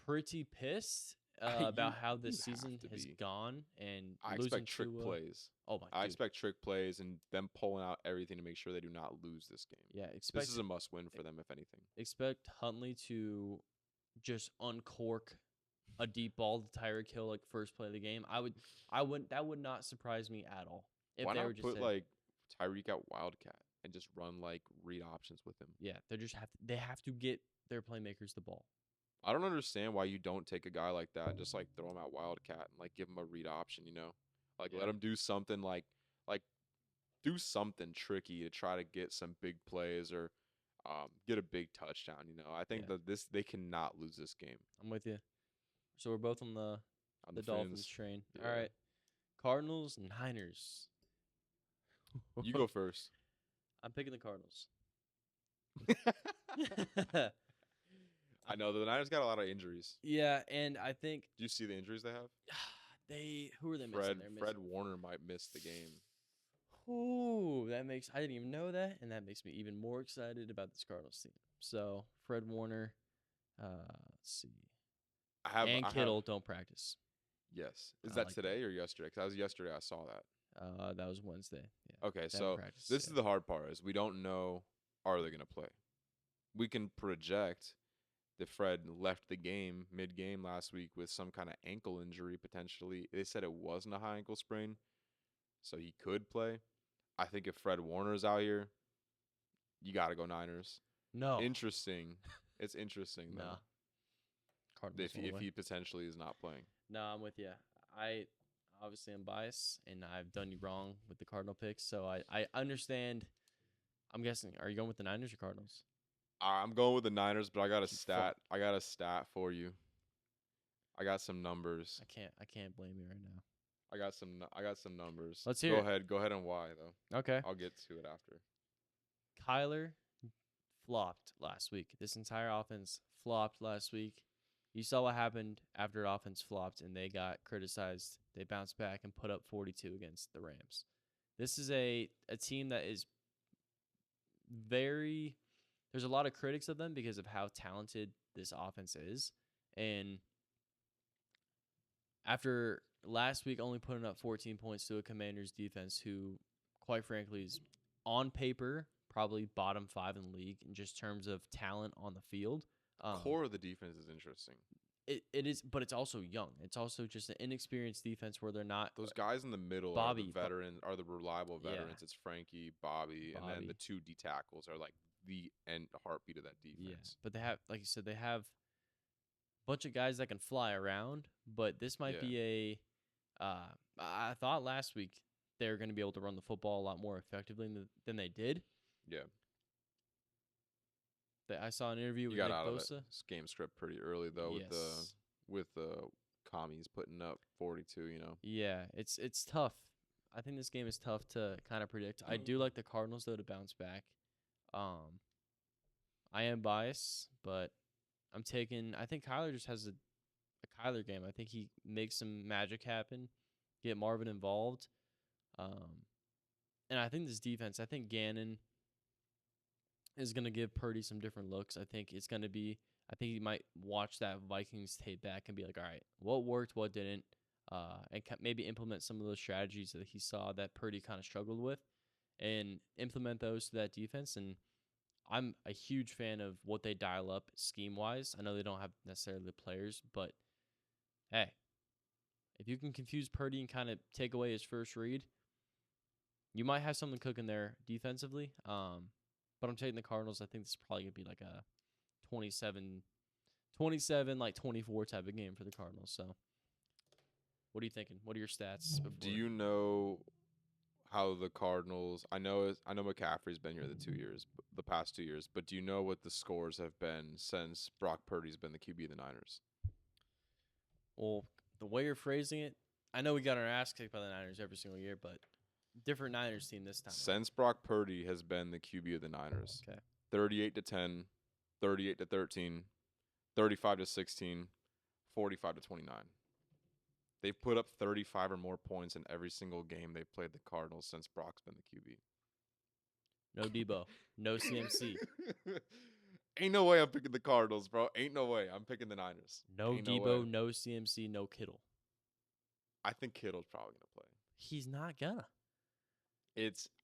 A: pretty pissed about how this season has gone, and
B: I expect trick plays.
A: Oh my!
B: I expect trick plays and them pulling out everything to make sure they do not lose this game.
A: Yeah,
B: this is a must-win for them, if anything.
A: Expect Huntley to just uncork a deep ball to Tyreek Hill like first play of the game. That would not surprise me at all if
B: Why
A: they were
B: not
A: just
B: put
A: said,
B: like Tyreek out wildcat and just run like read options with him?
A: yeah, they have to get their playmakers the ball.
B: I don't understand why you don't take a guy like that and just like throw him out wildcat and like give him a read option. Like let
A: Yeah.
B: him do something like do something tricky to try to get some big plays or get a big touchdown. I think
A: Yeah.
B: that they cannot lose this game.
A: I'm with you. So we're both on the
B: On
A: Dolphins
B: Fins.
A: train.
B: Yeah.
A: All right. Cardinals and Niners.
B: You go first.
A: I'm picking the Cardinals.
B: I know the Niners got a lot of injuries.
A: Yeah, and I think
B: Do you see the injuries they have?
A: who are they missing?
B: Fred Warner might miss the game.
A: Ooh, I didn't even know that, and that makes me even more excited about this Cardinals team. So Fred Warner, let's see, Kittle don't practice.
B: Yes, is
A: I
B: that
A: like
B: today or yesterday? Because that was yesterday. I saw that.
A: That was Wednesday. Yeah.
B: Okay, so this is the hard part: is we don't know are they going to play. We can project that Fred left the game mid-game last week with some kind of ankle injury potentially. They said it wasn't a high ankle sprain, so he could play. I think if Fred Warner's out here, you got to go Niners.
A: No.
B: Interesting. It's interesting though.
A: No. Cardinals
B: If he potentially is not playing.
A: No, I'm with you. I obviously am biased, and I've done you wrong with the Cardinal picks, so I understand. I'm guessing. Are you going with the Niners or Cardinals?
B: I'm going with the Niners, but I got a stat. I got a stat for you. I got some numbers.
A: I can't blame you right now.
B: I got some numbers.
A: Let's hear it.
B: Go ahead and why though.
A: Okay.
B: I'll get to it after.
A: Kyler flopped last week. This entire offense flopped last week. You saw what happened after offense flopped and they got criticized. They bounced back and put up 42 against the Rams. This is a team that is there's a lot of critics of them because of how talented this offense is. And after last week only putting up 14 points to a Commanders defense who, quite frankly, is on paper probably bottom 5 in the league in just terms of talent on the field.
B: Core of the defense is interesting.
A: It is, but it's also young. It's also just an inexperienced defense where they're not.
B: Those guys in the middle are the veterans, are the reliable veterans. Yeah. It's Frankie, Bobby, and then the 2 D tackles are like the heartbeat of that defense.
A: Yeah, but they have, like you said, they have a bunch of guys that can fly around. But this might be I thought last week they were going to be able to run the football a lot more effectively than they did.
B: Yeah.
A: I saw an interview with
B: Nick
A: Bosa.
B: Out of the game script pretty early though, with the commies putting up 42.
A: Yeah, it's tough. I think this game is tough to kind of predict. I do like the Cardinals though to bounce back. I am biased, but I think Kyler just has a Kyler game. I think he makes some magic happen, get Marvin involved. And I think this defense, I think Gannon is going to give Purdy some different looks. I think he might watch that Vikings tape back and be like, all right, what worked, what didn't, and maybe implement some of those strategies that he saw that Purdy kind of struggled with and implement those to that defense. And I'm a huge fan of what they dial up scheme-wise. I know they don't have necessarily the players, but hey, if you can confuse Purdy and kind of take away his first read, you might have something cooking there defensively. But I'm taking the Cardinals. I think this is probably going to be like a 27, like 24 type of game for the Cardinals. So what are you thinking? What are your stats?
B: Do you know how the Cardinals, I know McCaffrey's been here the past 2 years, but do you know what the scores have been since Brock Purdy's been the QB of the Niners?
A: Well, the way you're phrasing it, I know we got our ass kicked by the Niners every single year, but different Niners team this time.
B: Since Brock Purdy has been the QB of the Niners.
A: Okay.
B: 38-10, 38-13, 35-16, 45-29. They've put up 35 or more points in every single game they've played the Cardinals since Brock's been the QB.
A: No Debo. No CMC.
B: Ain't no way I'm picking the Cardinals, bro. Ain't no way. I'm picking the Niners.
A: No Debo, no CMC, no Kittle.
B: I think Kittle's probably going to play.
A: He's not gonna.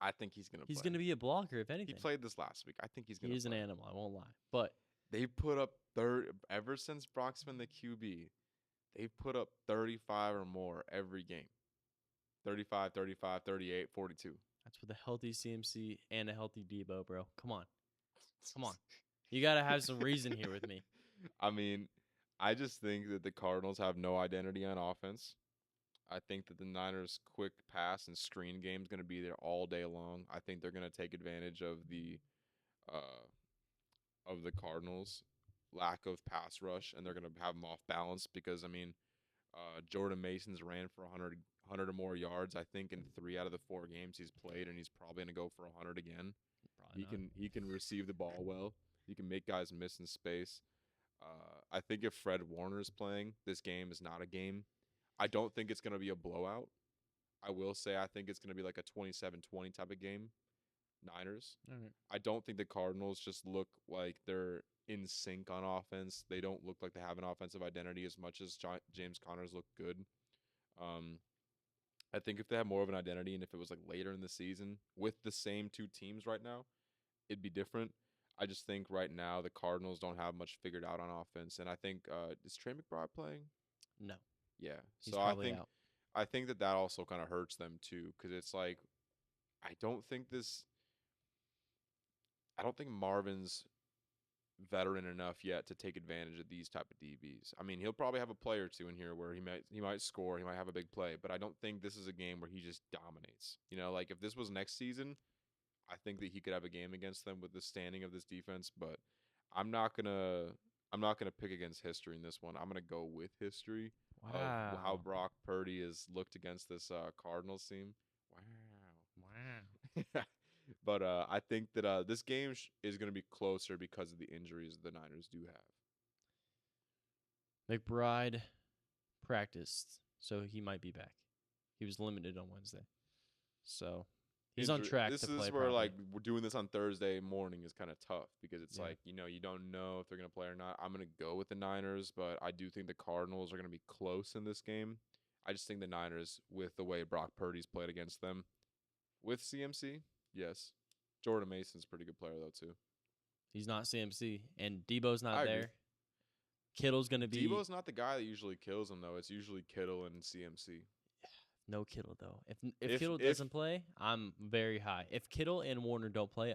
B: I think he's going to play.
A: He's going to be a blocker, if anything.
B: He played this last week. I think he's going to play.
A: He's an animal, I won't lie. But
B: they put up ever since Brock's been the QB, they've put up 35 or more every game. 35, 35, 38, 42.
A: That's with a healthy CMC and a healthy Debo, bro. Come on. Come on. You got to have some reason here with me.
B: I mean, I just think that the Cardinals have no identity on offense. I think that the Niners' quick pass and screen game is going to be there all day long. I think they're going to take advantage of the Cardinals' lack of pass rush, and they're going to have them off balance because, I mean, Jordan Mason's ran for 100 or more yards, I think, in 3 out of the 4 games he's played, and he's probably going to go for 100 again. He can receive the ball well. He can make guys miss in space. I think if Fred Warner's playing, this game is not a game. I don't think it's going to be a blowout. I will say I think it's going to be like a 27-20 type of game. Niners.
A: All right.
B: I don't think the Cardinals just look like they're in sync on offense. They don't look like they have an offensive identity as much as James Conner's look good. I think if they have more of an identity and if it was like later in the season with the same 2 teams right now, it'd be different. I just think right now the Cardinals don't have much figured out on offense, and I think is Trey McBride playing?
A: No.
B: Yeah.
A: He's
B: So
A: probably out.
B: I think that also kind of hurts them too, because it's like I don't think Marvin's veteran enough yet to take advantage of these type of DBs. I mean, he'll probably have a play or two in here where he might score, he might have a big play, but I don't think this is a game where he just dominates. You know, like if this was next season, I think that he could have a game against them with the standing of this defense, but I'm not gonna pick against history in this one. I'm gonna go with history of how Brock Purdy has looked against this Cardinals team. Wow. But I think that this game is going to be closer because of the injuries the Niners do have.
A: McBride practiced, so he might be back. He was limited on Wednesday. So he's on track to play.
B: This is where, like, we're doing this on Thursday morning is kind of tough because it's like, you know, you don't know if they're going to play or not. I'm going to go with the Niners, but I do think the Cardinals are going to be close in this game. I just think the Niners, with the way Brock Purdy's played against them, with CMC, yes. Jordan Mason's a pretty good player, though, too.
A: He's not CMC, and Debo's not there. Kittle's going to be...
B: Debo's not the guy that usually kills him, though. It's usually Kittle and CMC.
A: No Kittle, though. If Kittle doesn't play, I'm very high. If Kittle and Warner don't play,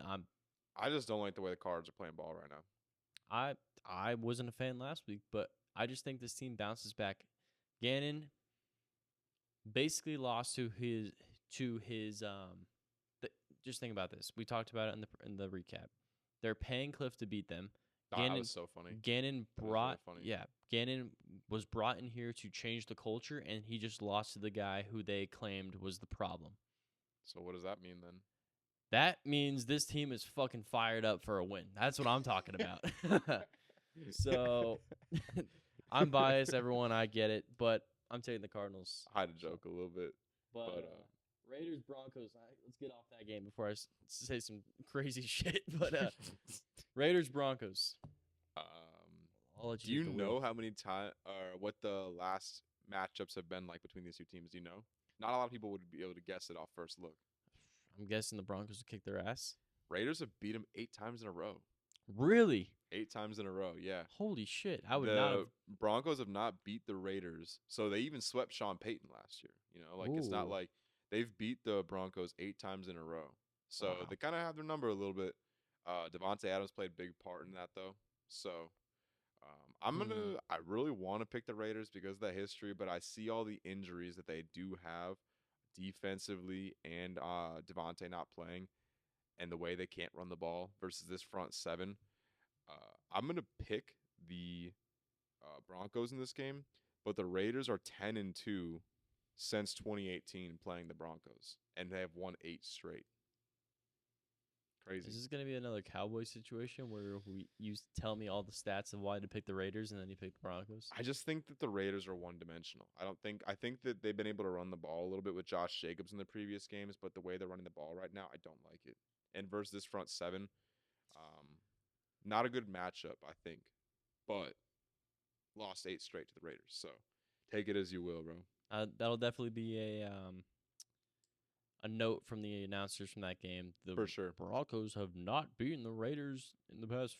B: I just don't like the way the Cards are playing ball right now.
A: I wasn't a fan last week, but I just think this team bounces back. Gannon basically lost to his just think about this. We talked about it in the recap. They're paying Cliff to beat them.
B: That was so funny.
A: Gannon was brought in here to change the culture, and he just lost to the guy who they claimed was the problem.
B: So what does that mean then?
A: That means this team is fucking fired up for a win. That's what I'm talking about. So I'm biased, everyone. I get it, but I'm taking the Cardinals.
B: I had to joke a little bit, but
A: Raiders Broncos. Let's get off that game before I say some crazy shit. But Raiders Broncos.
B: Do you know how many times or what the last matchups have been like between these 2 teams? Do you know? Not a lot of people would be able to guess it off first look.
A: I'm guessing the Broncos would kick their ass.
B: Raiders have beat them 8 times in a row.
A: Really?
B: 8 times in a row, yeah.
A: Holy shit! I would not have.
B: Broncos have not beat the Raiders, so they even swept Sean Payton last year. You know, like It's not like they've beat the Broncos 8 times in a row. So they kind of have their number a little bit. Devontae Adams played a big part in that, though. So I really want to pick the Raiders because of that history, but I see all the injuries that they do have defensively and Devontae not playing and the way they can't run the ball versus this front 7. I'm going to pick the Broncos in this game, but the Raiders are 10-2 since 2018 playing the Broncos, and they have won 8 straight. Crazy.
A: Is this going to be another Cowboys situation where you tell me all the stats of why to pick the Raiders and then you pick the Broncos?
B: I just think that the Raiders are one-dimensional. I think that they've been able to run the ball a little bit with Josh Jacobs in the previous games, but the way they're running the ball right now, I don't like it. And versus this front 7, not a good matchup, I think, but lost 8 straight to the Raiders. So take it as you will, bro.
A: That'll definitely be a note from the announcers from that game.
B: For sure.
A: Broncos have not beaten the Raiders in the past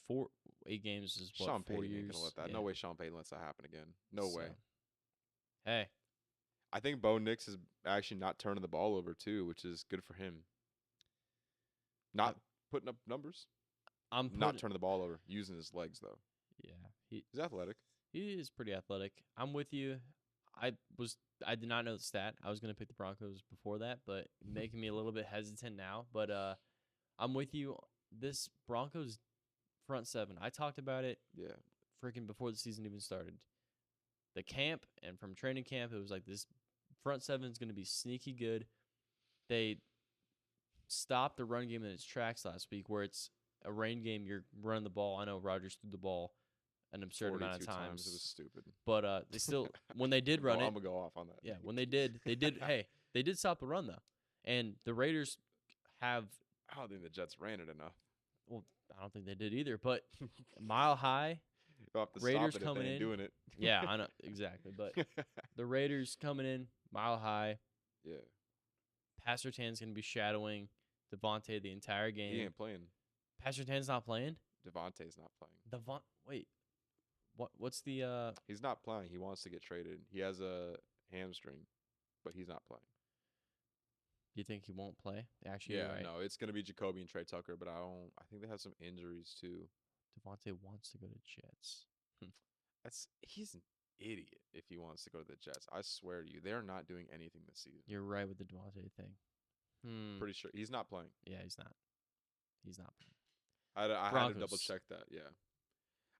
A: 8 games. Is what,
B: Sean
A: 4
B: Payton
A: years?
B: Ain't gonna let that. Yeah. No way Sean Payton lets that happen again. No way.
A: Hey,
B: I think Bo Nix is actually not turning the ball over too, which is good for him.
A: I,
B: Not putting up numbers,
A: I'm
B: not
A: putting.
B: turning the ball over, using his legs though.
A: Yeah, he
B: He's athletic.
A: he is pretty athletic. I'm with you. I was I did not know the stat. I was gonna pick the Broncos before that, but making me a little bit hesitant now. But I'm with you. This Broncos front seven. I talked about it
B: Yeah.
A: freaking before the season even started. The camp and from training camp, it was like this front seven is gonna be sneaky good. They stopped the run game in its tracks last week, where it's a rain game. You're running the ball. I know Rodgers threw the ball an absurd amount of
B: 42 times. It was
A: times,
B: stupid.
A: but they still when they did run it,
B: I'm gonna go off on that.
A: yeah, when they did, hey, they did stop the run though, and the Raiders have.
B: I don't think the Jets ran it enough.
A: Well, I don't think they did either, but Mile High,
B: You'll have to
A: Raiders
B: stop it if
A: coming
B: they ain't
A: in.
B: doing it.
A: Yeah, I know exactly, but the Raiders coming in Mile High.
B: Yeah.
A: Pat Surtain's gonna be shadowing Devontae the entire game.
B: He ain't playing.
A: Pat Surtain's not playing.
B: Devontae's not playing.
A: Wait, what's the
B: He's not playing. He wants to get traded. He has a hamstring, but he's not playing.
A: You think he won't play? Actually,
B: Yeah,
A: you're right.
B: no, it's gonna be Jacoby and Trey Tucker, but I think they have some injuries too.
A: Devontae wants to go to Jets.
B: He's an idiot if he wants to go to the Jets. I swear to you, they're not doing anything this season.
A: You're right with the Devontae thing.
B: Pretty sure he's not playing.
A: Yeah, he's not. He's not playing.
B: I had to double
A: Broncos.
B: check that. Yeah,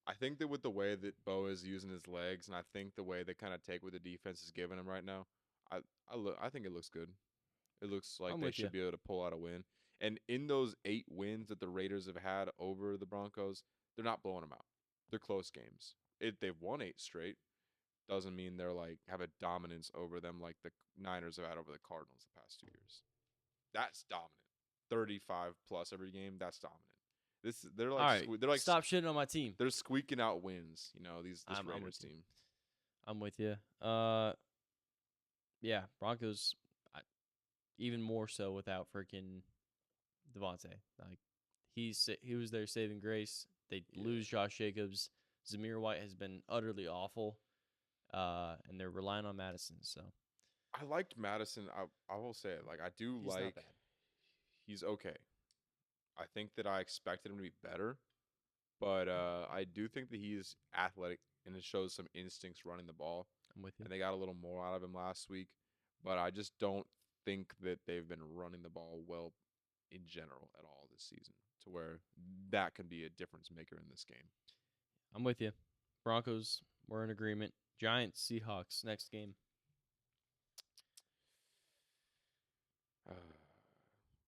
B: I think that with the way that Bo is using his legs, and I think the way they kind of take what the defense is giving him right now, I think it looks good. It looks like
A: I'm
B: they
A: with
B: should
A: you.
B: be able to pull out a win. And in those 8 wins that the Raiders have had over the Broncos, they're not blowing them out. They're close games. They've won 8 straight, doesn't mean they're like have a dominance over them like the Niners have had over the Cardinals the past 2 years. That's dominant. 35 plus every game. That's dominant. They're
A: All
B: like
A: right,
B: they're like
A: stop shitting on my team.
B: they're squeaking out wins. You know this
A: I'm
B: Raiders
A: with you.
B: team.
A: I'm with you. Yeah, Broncos. Even more so without freaking Devontae. Like he was their saving grace. They lose Josh Jacobs. Zamir White has been utterly awful, and they're relying on Madison. So
B: I liked Madison. I will say it. Like I do
A: he's not
B: like.
A: bad.
B: He's okay. I think that I expected him to be better, but I do think that he's athletic and it shows some instincts running the ball.
A: I'm with you.
B: And they got a little more out of him last week, but I just don't think that they've been running the ball well in general at all this season to where that can be a difference maker in this game.
A: I'm with you. Broncos, we're in agreement. Giants, Seahawks, next game.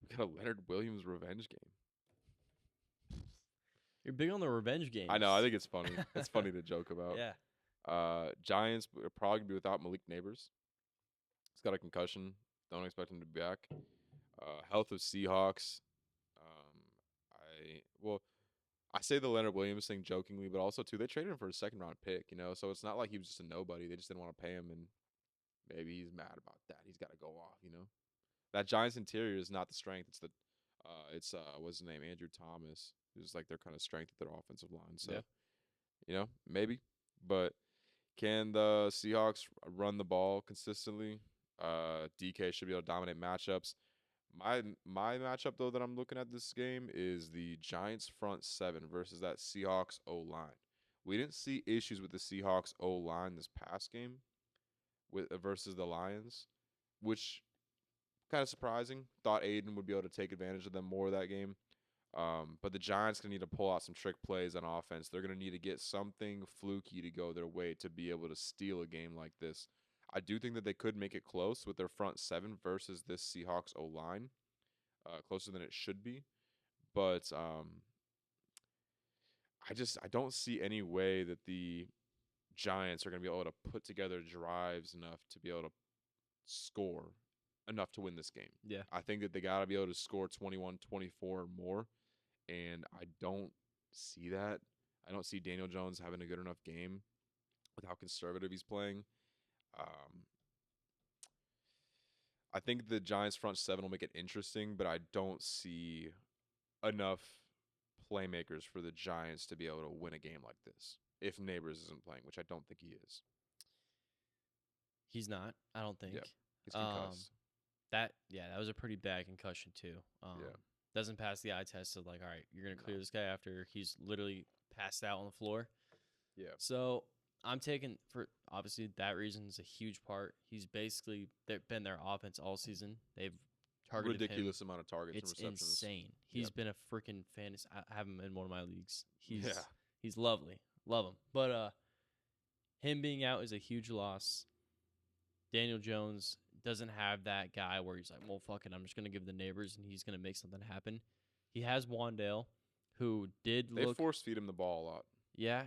B: We got a Leonard Williams revenge game.
A: You're big on the revenge games.
B: I know. I think it's funny. It's funny to joke about.
A: Yeah.
B: Giants will probably be without Malik Neighbors. He's got a concussion. Don't expect him to be back. Health of Seahawks. I say the Leonard Williams thing jokingly, but also too they traded him for a 2nd-round pick. So it's not like he was just a nobody. They just didn't want to pay him, and maybe he's mad about that. He's got to go off. That Giants interior is not the strength. It's what's his name, Andrew Thomas, who's like their kind of strength at their offensive line. So, maybe, but can the Seahawks run the ball consistently? DK should be able to dominate matchups. My matchup though that I'm looking at this game is the Giants front 7 versus that Seahawks O-line. We didn't see issues with the Seahawks O-line this past game versus the Lions, which kind of surprising. Thought Aiden would be able to take advantage of them more that game. But the Giants going to need to pull out some trick plays on offense. They're going to need to get something fluky to go their way to be able to steal a game like this. I do think that they could make it close with their front 7 versus this Seahawks O-line. Closer than it should be. But I don't see any way that the Giants are going to be able to put together drives enough to be able to score enough to win this game.
A: Yeah.
B: I think that they got to be able to score 21, 24 or more, and I don't see that. I don't see Daniel Jones having a good enough game with how conservative he's playing. I think the Giants front 7 will make it interesting, but I don't see enough playmakers for the Giants to be able to win a game like this if Neighbors isn't playing, which I don't think he is.
A: He's not. I don't think.
B: He's concussed.
A: That was a pretty bad concussion too.
B: Yeah.
A: Doesn't pass the eye test. So like, all right, you're gonna clear
B: No.
A: this guy after he's literally passed out on the floor.
B: Yeah.
A: So I'm taking for obviously that reason is a huge part. He's basically been their offense all season. They've targeted
B: Ridiculous
A: him.
B: amount of targets
A: It's
B: and receptions.
A: insane. He's been a freaking fantasy. I have him in one of my leagues.
B: Yeah.
A: He's lovely. Love him. But him being out is a huge loss. Daniel Jones doesn't have that guy where he's like, well, fuck it, I'm just going to give the neighbors and he's going to make something happen. He has Wandale, who
B: They force feed him the ball a lot.
A: Yeah,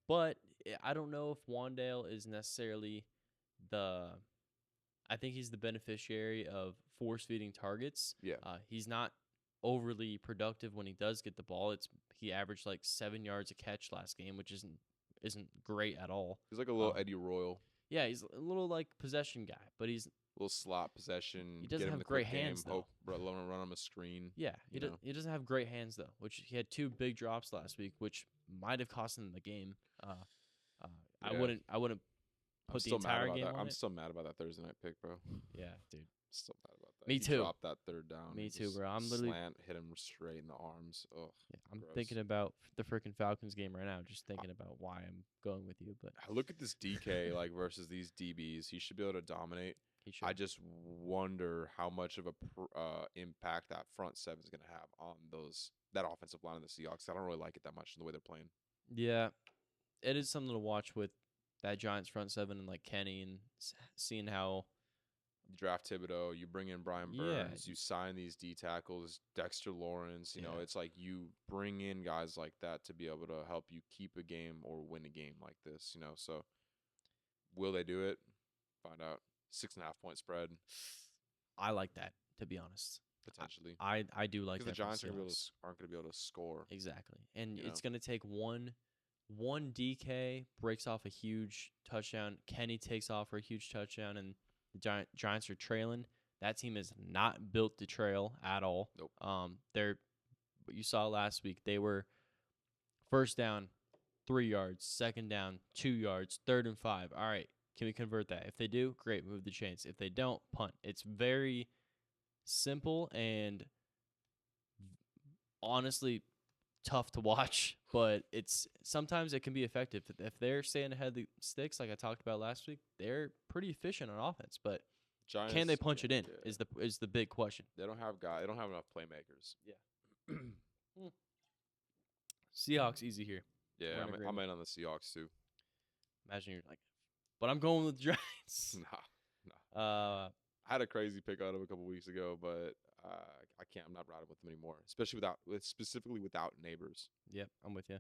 A: but I don't know if Wandale is necessarily I think he's the beneficiary of force feeding targets.
B: Yeah.
A: He's not overly productive when he does get the ball. He averaged like 7 yards a catch last game, which isn't great at all.
B: He's like a little Eddie Royal.
A: Yeah, he's a little like possession guy, but he's
B: a little slot possession.
A: He doesn't have great hands though.
B: Run him a screen.
A: Yeah, he doesn't have great hands though. Which he had 2 big drops last week, which might have cost him the game. I wouldn't put the entire game on
B: I'm
A: it.
B: still mad about that Thursday night pick, bro.
A: Yeah, dude.
B: Still mad about that.
A: Me
B: he
A: too.
B: Dropped that third down.
A: Me too, bro. I'm literally
B: hit him straight in the arms. Ugh.
A: Yeah, I'm
B: gross.
A: thinking about the freaking Falcons game right now. Just thinking about why I'm going with you, but
B: Look at this DK like versus these DBs. He should be able to dominate.
A: he should.
B: I just wonder how much of a impact that front seven is going to have on that offensive line of the Seahawks. I don't really like it that much in the way they're playing.
A: Yeah, it is something to watch with that Giants front seven and like Kenny and seeing how.
B: You draft Thibodeau, you bring in Brian Burns, you sign these D tackles, Dexter Lawrence. You know, it's like you bring in guys like that to be able to help you keep a game or win a game like this. You know, so will they do it? Find out. 6.5 point spread.
A: I like that, to be honest.
B: Potentially,
A: I do like that.
B: Because the Giants aren't going to be able to score.
A: Exactly, and it's going to take one DK breaks off a huge touchdown. Kenny takes off for a huge touchdown, and the Giants are trailing. That team is not built to trail at all.
B: Nope.
A: They're what you saw last week. They were first down, 3 yards, second down, 2 yards, 3rd and 5. All right, can we convert that? If they do, great, move the chains. If they don't, punt. It's very simple and honestly tough to watch, but sometimes it can be effective. If they're staying ahead of the sticks, like I talked about last week, they're pretty efficient on offense. But
B: Giants,
A: can they punch it in? Is the big question.
B: They don't have guys. They don't have enough playmakers.
A: Yeah. Seahawks easy here.
B: Yeah, I'm in on the Seahawks too.
A: Imagine you're like, but I'm going with the Giants.
B: Nah. I had a crazy pick on him a couple weeks ago, but I can't. I'm not riding with them anymore, especially specifically without neighbors.
A: Yep, I'm with you.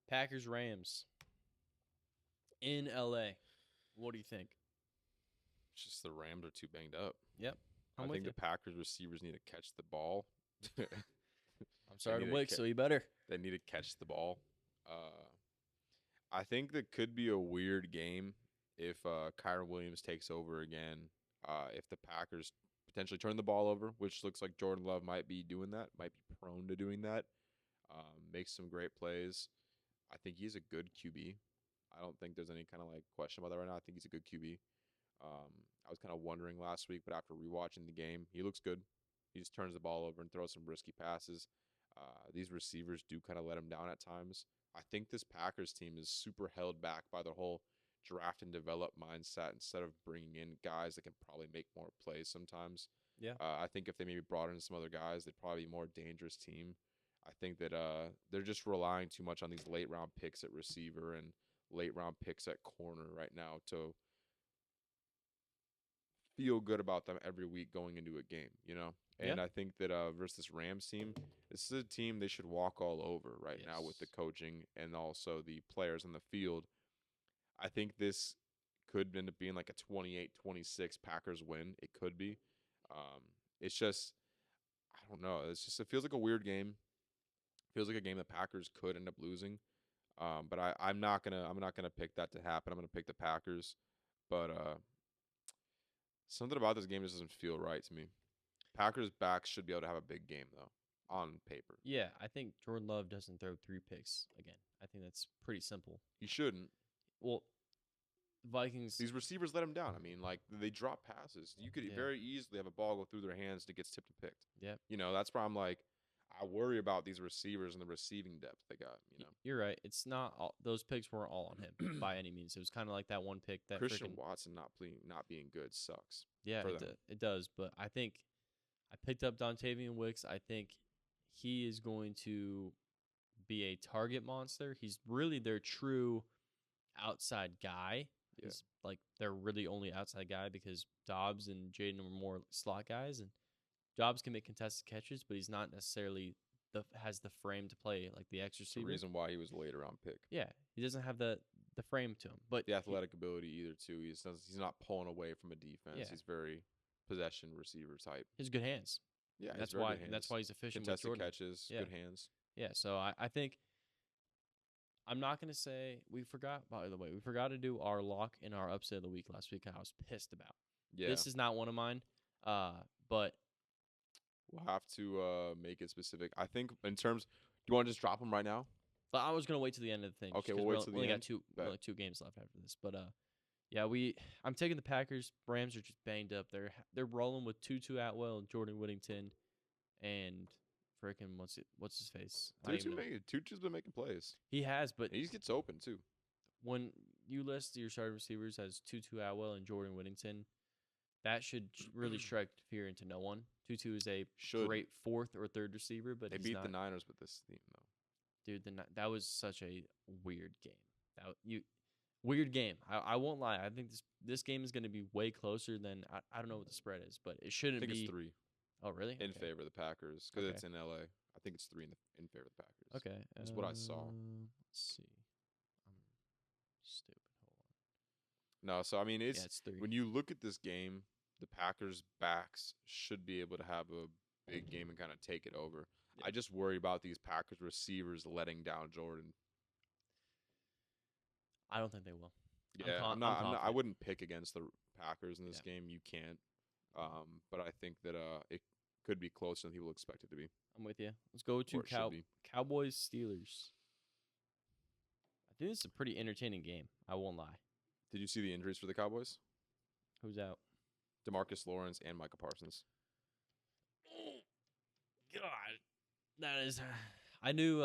A: Packers Rams in LA. What do you think?
B: It's just the Rams are too banged up.
A: Yep,
B: I think the Packers receivers need to catch the ball.
A: I'm sorry to wake, so you better.
B: They need to catch the ball. I think that could be a weird game if Kyron Williams takes over again. If the Packers potentially turn the ball over, which looks like Jordan Love might be doing that, might be prone to doing that. Makes some great plays. I think he's a good QB. I don't think there's any kind of like question about that right now. I think he's a good QB. I was kind of wondering last week, but after rewatching the game, he looks good. He just turns the ball over and throws some risky passes. These receivers do kind of let him down at times. I think this Packers team is super held back by their whole draft and develop mindset instead of bringing in guys that can probably make more plays sometimes.
A: Yeah.
B: I think if they maybe brought in some other guys, they'd probably be a more dangerous team. I think that they're just relying too much on these late round picks at receiver and late round picks at corner right now to feel good about them every week going into a game, you know? And I think that versus this Rams team, this is a team they should walk all over right now with the coaching and also the players on the field. I think this could end up being like a 28-26 Packers win. It could be. It's just, I don't know. It feels like a weird game. It feels like a game the Packers could end up losing. But I'm not gonna pick that to happen. I'm gonna pick the Packers. But something about this game just doesn't feel right to me. Packers backs should be able to have a big game though, on paper.
A: Yeah, I think Jordan Love doesn't throw 3 picks again. I think that's pretty simple.
B: He shouldn't.
A: Well, Vikings.
B: These receivers let him down. I mean, like they drop passes. You could very easily have a ball go through their hands and it gets tipped and picked.
A: Yep.
B: That's why I'm like, I worry about these receivers and the receiving depth they got.
A: You're right. It's not all, those picks weren't all on him by any means. It was kind of like that one pick that
B: Christian Watson not being good sucks.
A: Yeah, it does. But I think I picked up Dontavian Wicks. I think he is going to be a target monster. He's really their true outside guy.
B: Yeah.
A: He's like their really only outside guy because Dobbs and Jaden are more slot guys, and Dobbs can make contested catches, but he's not necessarily has the frame to play like the X receiver.
B: The reason why he was a later round pick.
A: Yeah, he doesn't have the frame to him, but
B: the athletic ability either too. He's not pulling away from a defense. Yeah. He's very possession receiver type.
A: He has good hands.
B: Yeah,
A: that's why he's efficient.
B: Contested
A: with Jordan.
B: catches, good hands.
A: Yeah, so I think I'm not gonna say we forgot. By the way, we forgot to do our lock and our upset of the week last week. I was pissed about. Yeah, this is not one of mine. But
B: we'll have to make it specific. I think in terms. Do you want to just drop them right now?
A: But I was gonna wait till the end of the thing.
B: Okay, we'll wait till the end.
A: We only got two games left after this, but yeah, I'm taking the Packers. Rams are just banged up. They're rolling with Tutu Atwell and Jordan Whittington, and freaking what's his face?
B: Tutu's been making plays.
A: He has, but
B: he gets open too.
A: When you list your starting receivers as Tutu Atwell and Jordan Whittington, that should really strike fear into no one. Tutu is a great fourth or third receiver, but
B: they beat the Niners with this team though.
A: Dude, that was such a weird game. Weird game. I won't lie. I think this game is going to be way closer than I don't know what the spread is, but it shouldn't be.
B: I think it's 3.
A: Oh, really?
B: In favor of the Packers because it's in LA. I think it's 3 in favor of the Packers.
A: Okay,
B: that's what I saw.
A: Let's see. I'm stupid. Hold
B: on. No, so I mean
A: it's 3.
B: When you look at this game, the Packers backs should be able to have a big game and kind of take it over. Yeah. I just worry about these Packers receivers letting down Jordan.
A: I don't think they will.
B: Yeah, I wouldn't pick against the Packers in this game. You can't. But I think that it could be closer than people expect it to be.
A: I'm with you. Let's go to Cowboys Steelers. I think this is a pretty entertaining game. I won't lie.
B: Did you see the injuries for the Cowboys?
A: Who's out?
B: DeMarcus Lawrence and Micah Parsons.
A: God, that is. I knew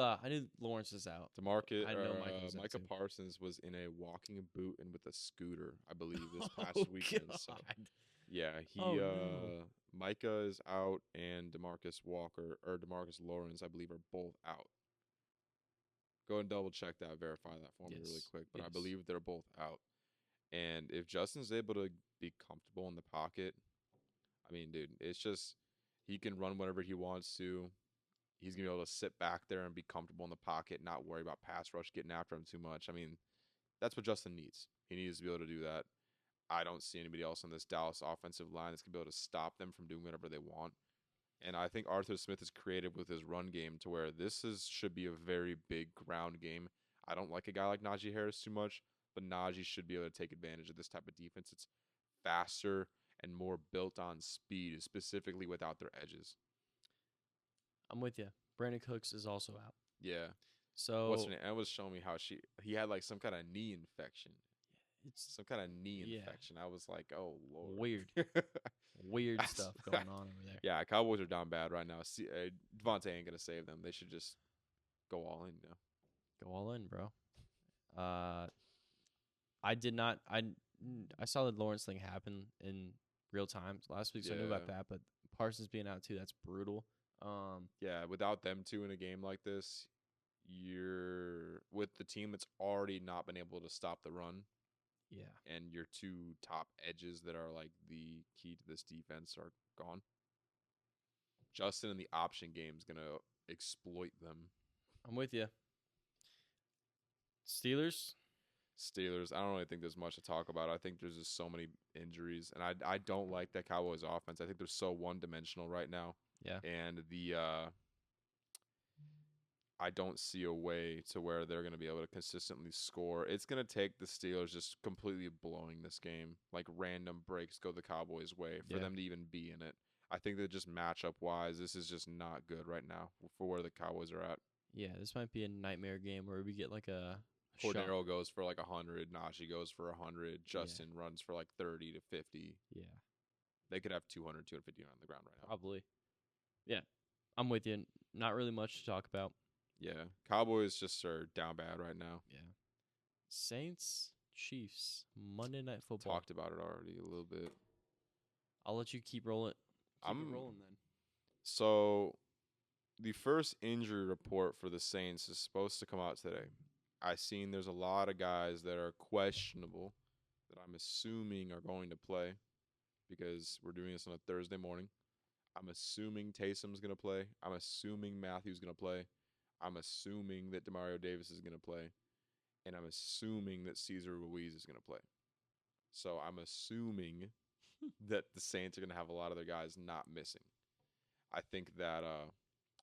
A: Lawrence was out.
B: Micah Parsons was in a walking boot and with a scooter, I believe, this past weekend.
A: God.
B: So, yeah, Micah is out, and DeMarcus Lawrence, I believe, are both out. Go and double check that, verify that for me really quick. But I believe they're both out. And if Justin's able to be comfortable in the pocket, I mean, dude, it's just he can run whenever he wants to. He's going to be able to sit back there and be comfortable in the pocket, not worry about pass rush getting after him too much. I mean, that's what Justin needs. He needs to be able to do that. I don't see anybody else on this Dallas offensive line that's going to be able to stop them from doing whatever they want. And I think Arthur Smith is creative with his run game to where should be a very big ground game. I don't like a guy like Najee Harris too much, but Najee should be able to take advantage of this type of defense. It's faster and more built on speed, specifically without their edges.
A: I'm with you. Brandon Cooks is also out.
B: Yeah.
A: So
B: what's her name? Anna was showing me how he had like some kind of knee infection. It's some kind of knee infection. I was like, oh Lord,
A: weird stuff going on over there.
B: Yeah, Cowboys are down bad right now. Devontae ain't gonna save them. They should just go all in.
A: Go all in, bro. I did not. I saw the Lawrence thing happen in real time last week, so I knew about that. But Parsons being out too, that's brutal.
B: Yeah, without them two in a game like this, you're with the team that's already not been able to stop the run.
A: Yeah.
B: And your two top edges that are like the key to this defense are gone. Justin in the option game is going to exploit them.
A: I'm with you. Steelers.
B: I don't really think there's much to talk about. I think there's just so many injuries. And I don't like that Cowboys offense. I think they're so one-dimensional right now.
A: Yeah.
B: And I don't see a way to where they're going to be able to consistently score. It's going to take the Steelers just completely blowing this game, like random breaks go the Cowboys' way for them to even be in it. I think that just matchup-wise, this is just not good right now for where the Cowboys are at.
A: Yeah, this might be a nightmare game where we get like a Sean-
B: Cordero goes for like 100. Najee goes for 100. Justin runs for like 30 to 50.
A: Yeah,
B: They could have 200, 250 on the ground right now.
A: probably. Yeah, I'm with you. Not really much to talk about.
B: Yeah. Cowboys just are down bad right now.
A: Yeah. Saints, Chiefs, Monday Night Football.
B: Talked about it already a little bit.
A: I'll let you keep rolling. Keep it
B: I'm-
A: rolling then.
B: So, the first injury report for the Saints is supposed to come out today. I seen there's a lot of guys that are questionable that I'm assuming are going to play because we're doing this on a Thursday morning. I'm assuming Taysom's going to play. I'm assuming Matthew's going to play. I'm assuming that Demario Davis is going to play. And I'm assuming that Cesar Ruiz is going to play. So I'm assuming that the Saints are going to have a lot of their guys not missing. I think that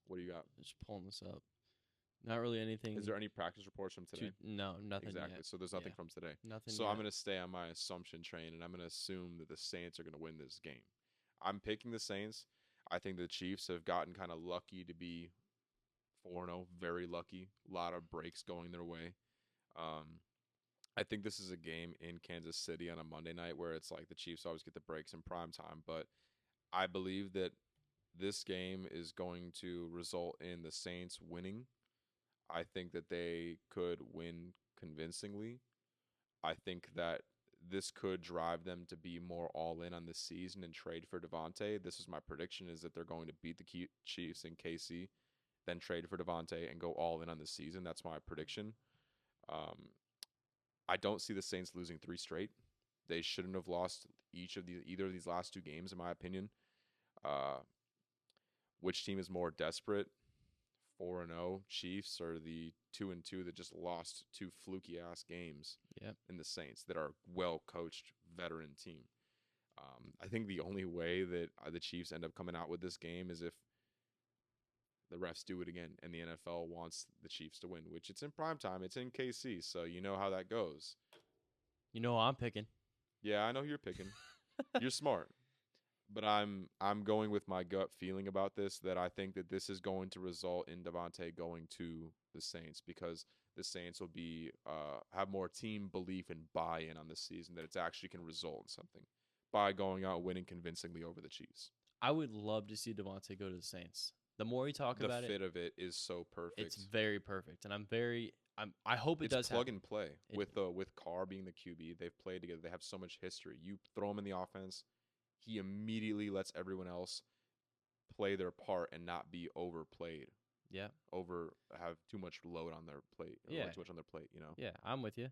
B: what do you got?
A: Just pulling this up. Not really anything.
B: Is there any practice reports from today?
A: No, nothing
B: Exactly.
A: yet.
B: So there's nothing
A: Yeah.
B: from today.
A: Nothing
B: So
A: yet.
B: I'm going to stay on my assumption train, and I'm going to assume that the Saints are going to win this game. I'm picking the Saints. I think the Chiefs have gotten kind of lucky to be 4-0, very lucky. A lot of breaks going their way. I think this is a game in Kansas City on a Monday night where it's like the Chiefs always get the breaks in prime time, but I believe that this game is going to result in the Saints winning. I think that they could win convincingly. I think that this could drive them to be more all in on this season and trade for Devontae. This is my prediction, is that they're going to beat the Chiefs in KC, then trade for Devontae and go all in on the season. That's my prediction. I don't see the Saints losing 3 straight. They shouldn't have lost either of these last 2 games, in my opinion. Which team is more desperate? 4-0 Chiefs or the 2-2 that just lost 2 fluky ass games in the Saints that are well coached veteran team. I think the only way that the Chiefs end up coming out with this game is if the refs do it again and the NFL wants the Chiefs to win, which it's in prime time. It's in KC, so you know how that goes.
A: You know who I'm picking.
B: Yeah, I know who you're picking. You're smart. But I'm going with my gut feeling about this, that I think that this is going to result in Devontae going to the Saints because the Saints will be have more team belief and buy-in on the season, that it's actually can result in something by going out and winning convincingly over the Chiefs.
A: I would love to see Devontae go to the Saints. The more we talk about
B: The
A: it,
B: fit of it is so perfect.
A: it's very perfect, and I hope it
B: It's
A: does
B: plug
A: happen.
B: and play with Carr being the QB. They've played together. They have so much history. You throw him in the offense, he immediately lets everyone else play their part and not be overplayed.
A: Yeah.
B: Have too much load on their plate. Or
A: Yeah.
B: too much on their plate, you know?
A: Yeah, I'm with you.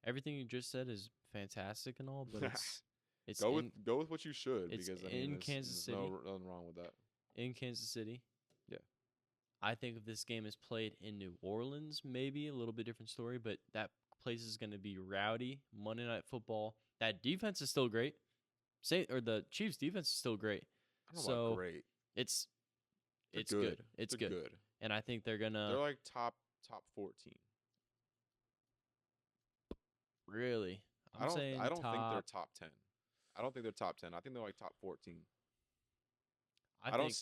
A: Everything you just said is fantastic and all, but it's
B: Go with what you should,
A: it's
B: because I
A: in
B: mean,
A: Kansas
B: there's
A: City.
B: nothing wrong with that.
A: in Kansas City.
B: Yeah.
A: I think if this game is played in New Orleans, maybe a little bit different story, but that place is going to be rowdy. Monday Night Football. That defense is still great. The Chiefs' defense is still great.
B: I don't know about great.
A: It's
B: They're
A: good. It's
B: They're
A: good. And I think they're gonna
B: They're like top 14.
A: really.
B: I don't think they're
A: top.
B: top 10. I don't think they're top 10. I think they're like top 14. I
A: think
B: don't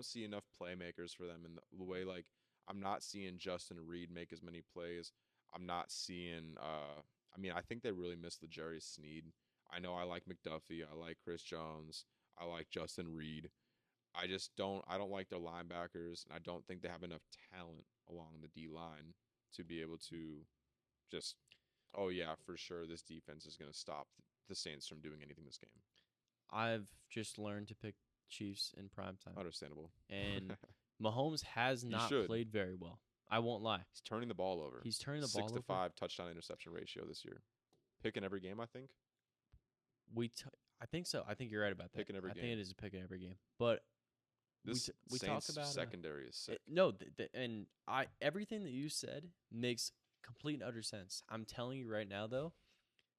B: see enough playmakers for them in the way, like, I'm not seeing Justin Reed make as many plays. I'm not seeing I think they really miss the Jerry Sneed. I know I like McDuffie, I like Chris Jones, I like Justin Reed. I don't like their linebackers, and I don't think they have enough talent along the D line to be able to just, oh yeah, for sure this defense is going to stop the Saints from doing anything this game.
A: I've just learned to pick Chiefs in primetime.
B: Understandable.
A: And Mahomes has not played very well. I won't lie.
B: He's turning the ball over.
A: He's turning the ball over.
B: 6-5 touchdown interception ratio this year. Picking every game, I think.
A: I think so. I think you're right about that.
B: Picking every
A: I
B: game.
A: think it is a pick in every game. But
B: This
A: we
B: Saints
A: talk about
B: secondary is sick.
A: and everything that you said makes complete and utter sense. I'm telling you right now, though,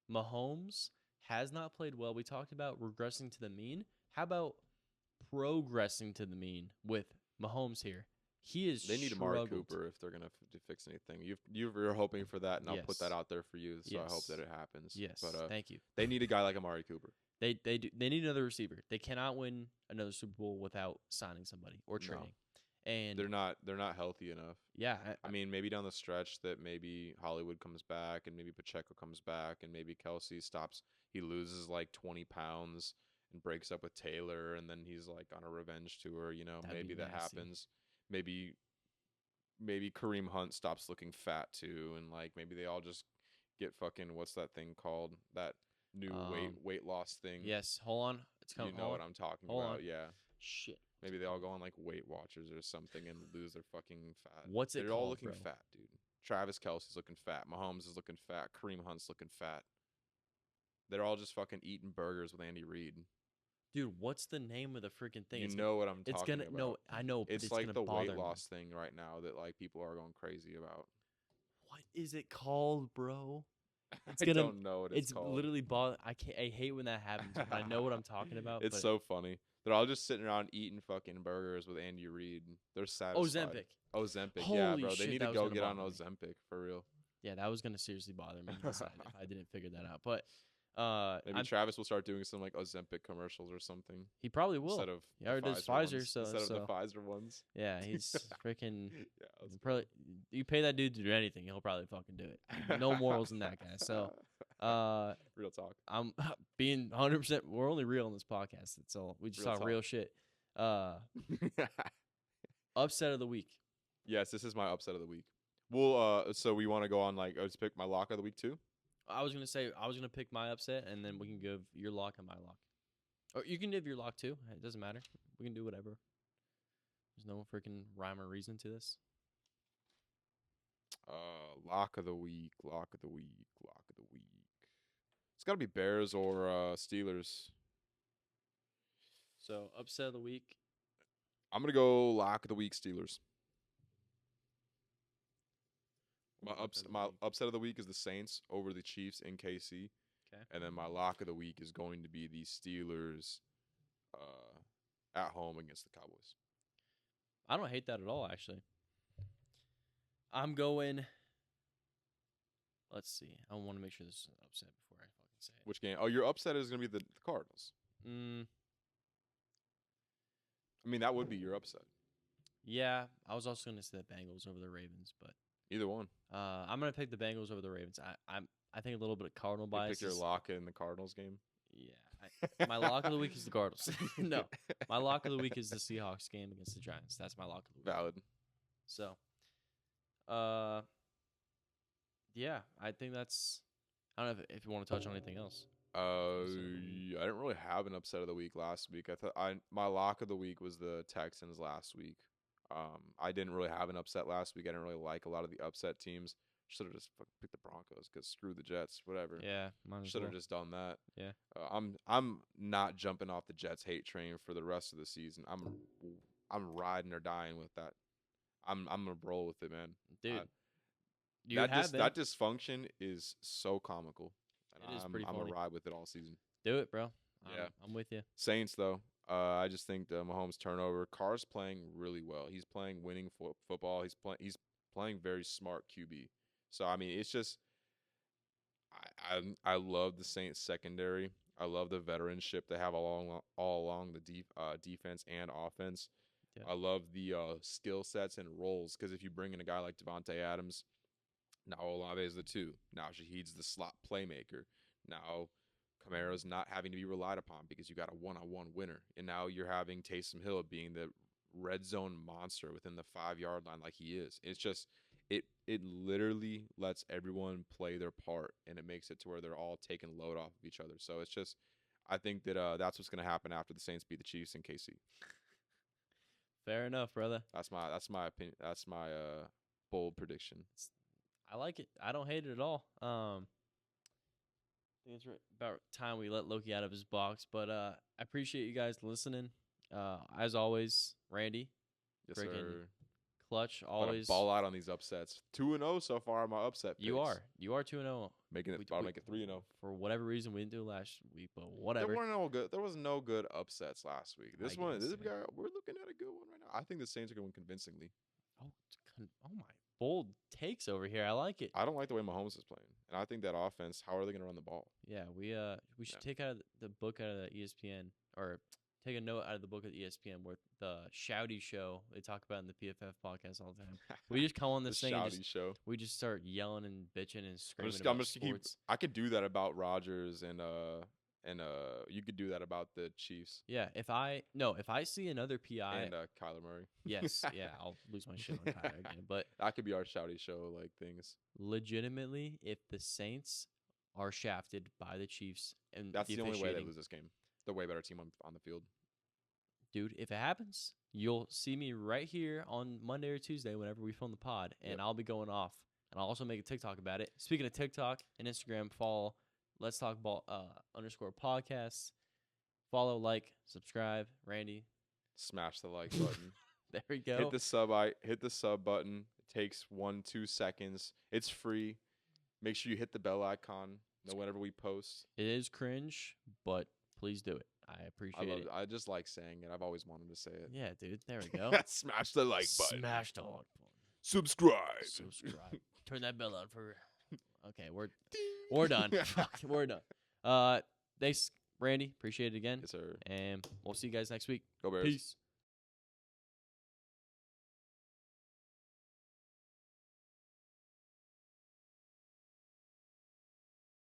A: Mahomes has not played well. We talked about regressing to the mean. How about progressing to the mean with Mahomes here? He is.
B: They need Amari Cooper if they're gonna fix anything. You're hoping for that, and I'll put that out there for you. So I hope that it happens.
A: Yes,
B: but
A: thank you.
B: They need a guy like Amari Cooper.
A: They need another receiver. They cannot win another Super Bowl without signing somebody or trading. And
B: they're not healthy enough.
A: yeah,
B: I mean, maybe down the stretch that maybe Hollywood comes back and maybe Pacheco comes back and maybe Kelsey stops. He loses like 20 pounds and breaks up with Taylor, and then he's like on a revenge tour.
A: that'd
B: Maybe
A: be
B: that
A: nasty.
B: happens. Maybe Kareem Hunt stops looking fat too, and like maybe they all just get fucking what's that thing called? That new weight loss thing.
A: Yes, hold on. It's
B: You
A: coming.
B: know what I'm talking
A: Hold
B: about?
A: on.
B: Yeah.
A: Shit.
B: Maybe they all go on like Weight Watchers or something and lose their fucking fat.
A: What's it
B: They're
A: called,
B: all looking
A: bro?
B: fat, dude. Travis Kelsey's looking fat. Mahomes is looking fat. Kareem Hunt's looking fat. They're all just fucking eating burgers with Andy Reid.
A: Dude, what's the name of the freaking thing?
B: You know what I'm
A: It's
B: talking
A: gonna
B: about.
A: no, I know, but
B: It's
A: it's
B: like
A: gonna
B: the
A: bother
B: weight
A: me.
B: loss thing right now that like people are going crazy about.
A: What is it called, bro? It's
B: I
A: gonna.
B: don't know what it's called.
A: Literally bother. I hate when that happens. But I know what I'm talking about.
B: It's
A: but
B: so funny. They're all just sitting around eating fucking burgers with Andy Reid. They're satisfied.
A: Ozempic.
B: Yeah,
A: Holy
B: bro. They
A: shit,
B: need
A: that
B: to
A: was
B: go
A: gonna
B: get on
A: bother me.
B: Ozempic for real.
A: Yeah, that was gonna seriously bother me if I didn't figure that out. But
B: Maybe Travis will start doing some like Ozempic commercials or something.
A: He probably will.
B: Instead of
A: He already does Pfizer, so
B: instead of the Pfizer ones.
A: Yeah, he's freaking.
B: Yeah,
A: Probably you pay that dude to do anything, he'll probably fucking do it. No morals in that guy. So,
B: real talk.
A: I'm being 100%. We're only real on this podcast. That's all. We just
B: Real
A: talk real shit. Upset of the week.
B: Yes, this is my upset of the week. Well, so we want to go on like let's pick my lock of the week too.
A: I was gonna pick my upset, and then we can give your lock and my lock. Or you can give your lock too. It doesn't matter. We can do whatever. There's no freaking rhyme or reason to this.
B: Lock of the week. Lock of the week. Lock of the week. It's got to be Bears or Steelers.
A: So upset of the week.
B: I'm gonna go lock of the week Steelers. My upset of the week is the Saints over the Chiefs in KC.
A: Okay.
B: And then my lock of the week is going to be the Steelers at home against the Cowboys.
A: I don't hate that at all, actually. I'm going. Let's see. I want to make sure this is an upset before I fucking say it.
B: Which game? Oh, your upset is going to be the Cardinals. I mean, that would be your upset.
A: Yeah, I was also going to say the Bengals over the Ravens, but
B: either one.
A: I'm going to pick the Bengals over the Ravens. I think a little bit of Cardinal bias.
B: Pick your lock in the Cardinals game.
A: Yeah, my lock of the week is the Cardinals. No, my lock of the week is the Seahawks game against the Giants. That's my lock of the week.
B: Valid.
A: So, yeah, I think that's. I don't know if you want to touch on anything else.
B: I didn't really have an upset of the week last week. I thought my lock of the week was the Texans last week. I didn't really have an upset last week. I didn't really like a lot of the upset teams. Should have just picked the Broncos because screw the Jets, whatever.
A: Yeah,
B: should have just done that.
A: Yeah,
B: I'm not jumping off the Jets hate train for the rest of the season. I'm riding or dying with that. I'm gonna roll with it, man.
A: Dude,
B: that dysfunction is so comical. And
A: it is pretty funny.
B: I'm gonna ride with it all season.
A: Do it, bro.
B: Yeah,
A: I'm with you.
B: Saints though. I just think the Mahomes turnover. Carr's playing really well. He's playing winning football. He's playing very smart QB. So I mean, it's just I love the Saints secondary. I love the veteranship they have all along the defense and offense. Yeah. I love the skill sets and roles because if you bring in a guy like Devontae Adams, now Olave is the 2. Now Shaheed's the slot playmaker. Now Kamara's not having to be relied upon because you got a one-on-one winner, and now you're having Taysom Hill being the red zone monster within the 5-yard line like he is. It's just. It literally lets everyone play their part, and it makes it to where they're all taking load off of each other. So it's just, I think that that's what's going to happen after the Saints beat the Chiefs in KC.
A: Fair enough, brother.
B: That's my opinion. That's my bold prediction.
A: I like it. I don't hate it at all. I think it's about time we let Loki out of his box. But I appreciate you guys listening. As always, Randy.
B: Yes, sir.
A: Clutch, always
B: ball out on these upsets. 2-0 so far on my upset picks.
A: You are 2-0.
B: Making it, I'll make it 3-0.
A: For whatever reason, we didn't do it last week, but whatever.
B: There was no good upsets last week. We're looking at a good one right now. I think the Saints are going to win convincingly.
A: Oh my bold takes over here. I like it.
B: I don't like the way Mahomes is playing, and I think that offense. How are they going to run the ball?
A: Yeah, we should take out the book out of the ESPN or take a note out of the book of ESPN where the Shouty Show they talk about in the PFF podcast all the time. We just come on
B: The
A: this thing and
B: Shouty show.
A: we just start yelling and bitching and screaming
B: I'm
A: about
B: just keep.
A: sports.
B: I could do that about Rodgers and you could do that about the Chiefs
A: Yeah, if I see another PI,
B: and Kyler Murray.
A: yes, yeah, I'll lose my shit on Kyler again. But
B: that could be our Shouty show like things.
A: legitimately, if the Saints are shafted by the Chiefs and
B: That's the only way they
A: officiating-
B: lose this game. The way better team on the field.
A: dude, if it happens, you'll see me right here on Monday or Tuesday whenever we film the pod, and
B: Yep.
A: I'll be going off. And I'll also make a TikTok about it. Speaking of TikTok and Instagram, follow Let's Talk Ball _podcasts. Follow, like, subscribe. Randy,
B: Smash the like button.
A: there we go.
B: Hit the sub button. It takes 1-2 seconds. It's free. Make sure you hit the bell icon. Know whenever we post.
A: It is cringe, but please do it. I appreciate it.
B: I just like saying it. I've always wanted to say it.
A: Yeah, dude. There we go.
B: Smash the like button.
A: Smash the like button.
B: Subscribe.
A: Subscribe. Turn that bell on for. Okay, we're done. Fuck, we're done. Thanks, Randy. Appreciate it again.
B: Yes, sir.
A: And we'll see you guys next week.
B: Go Bears.
A: Peace.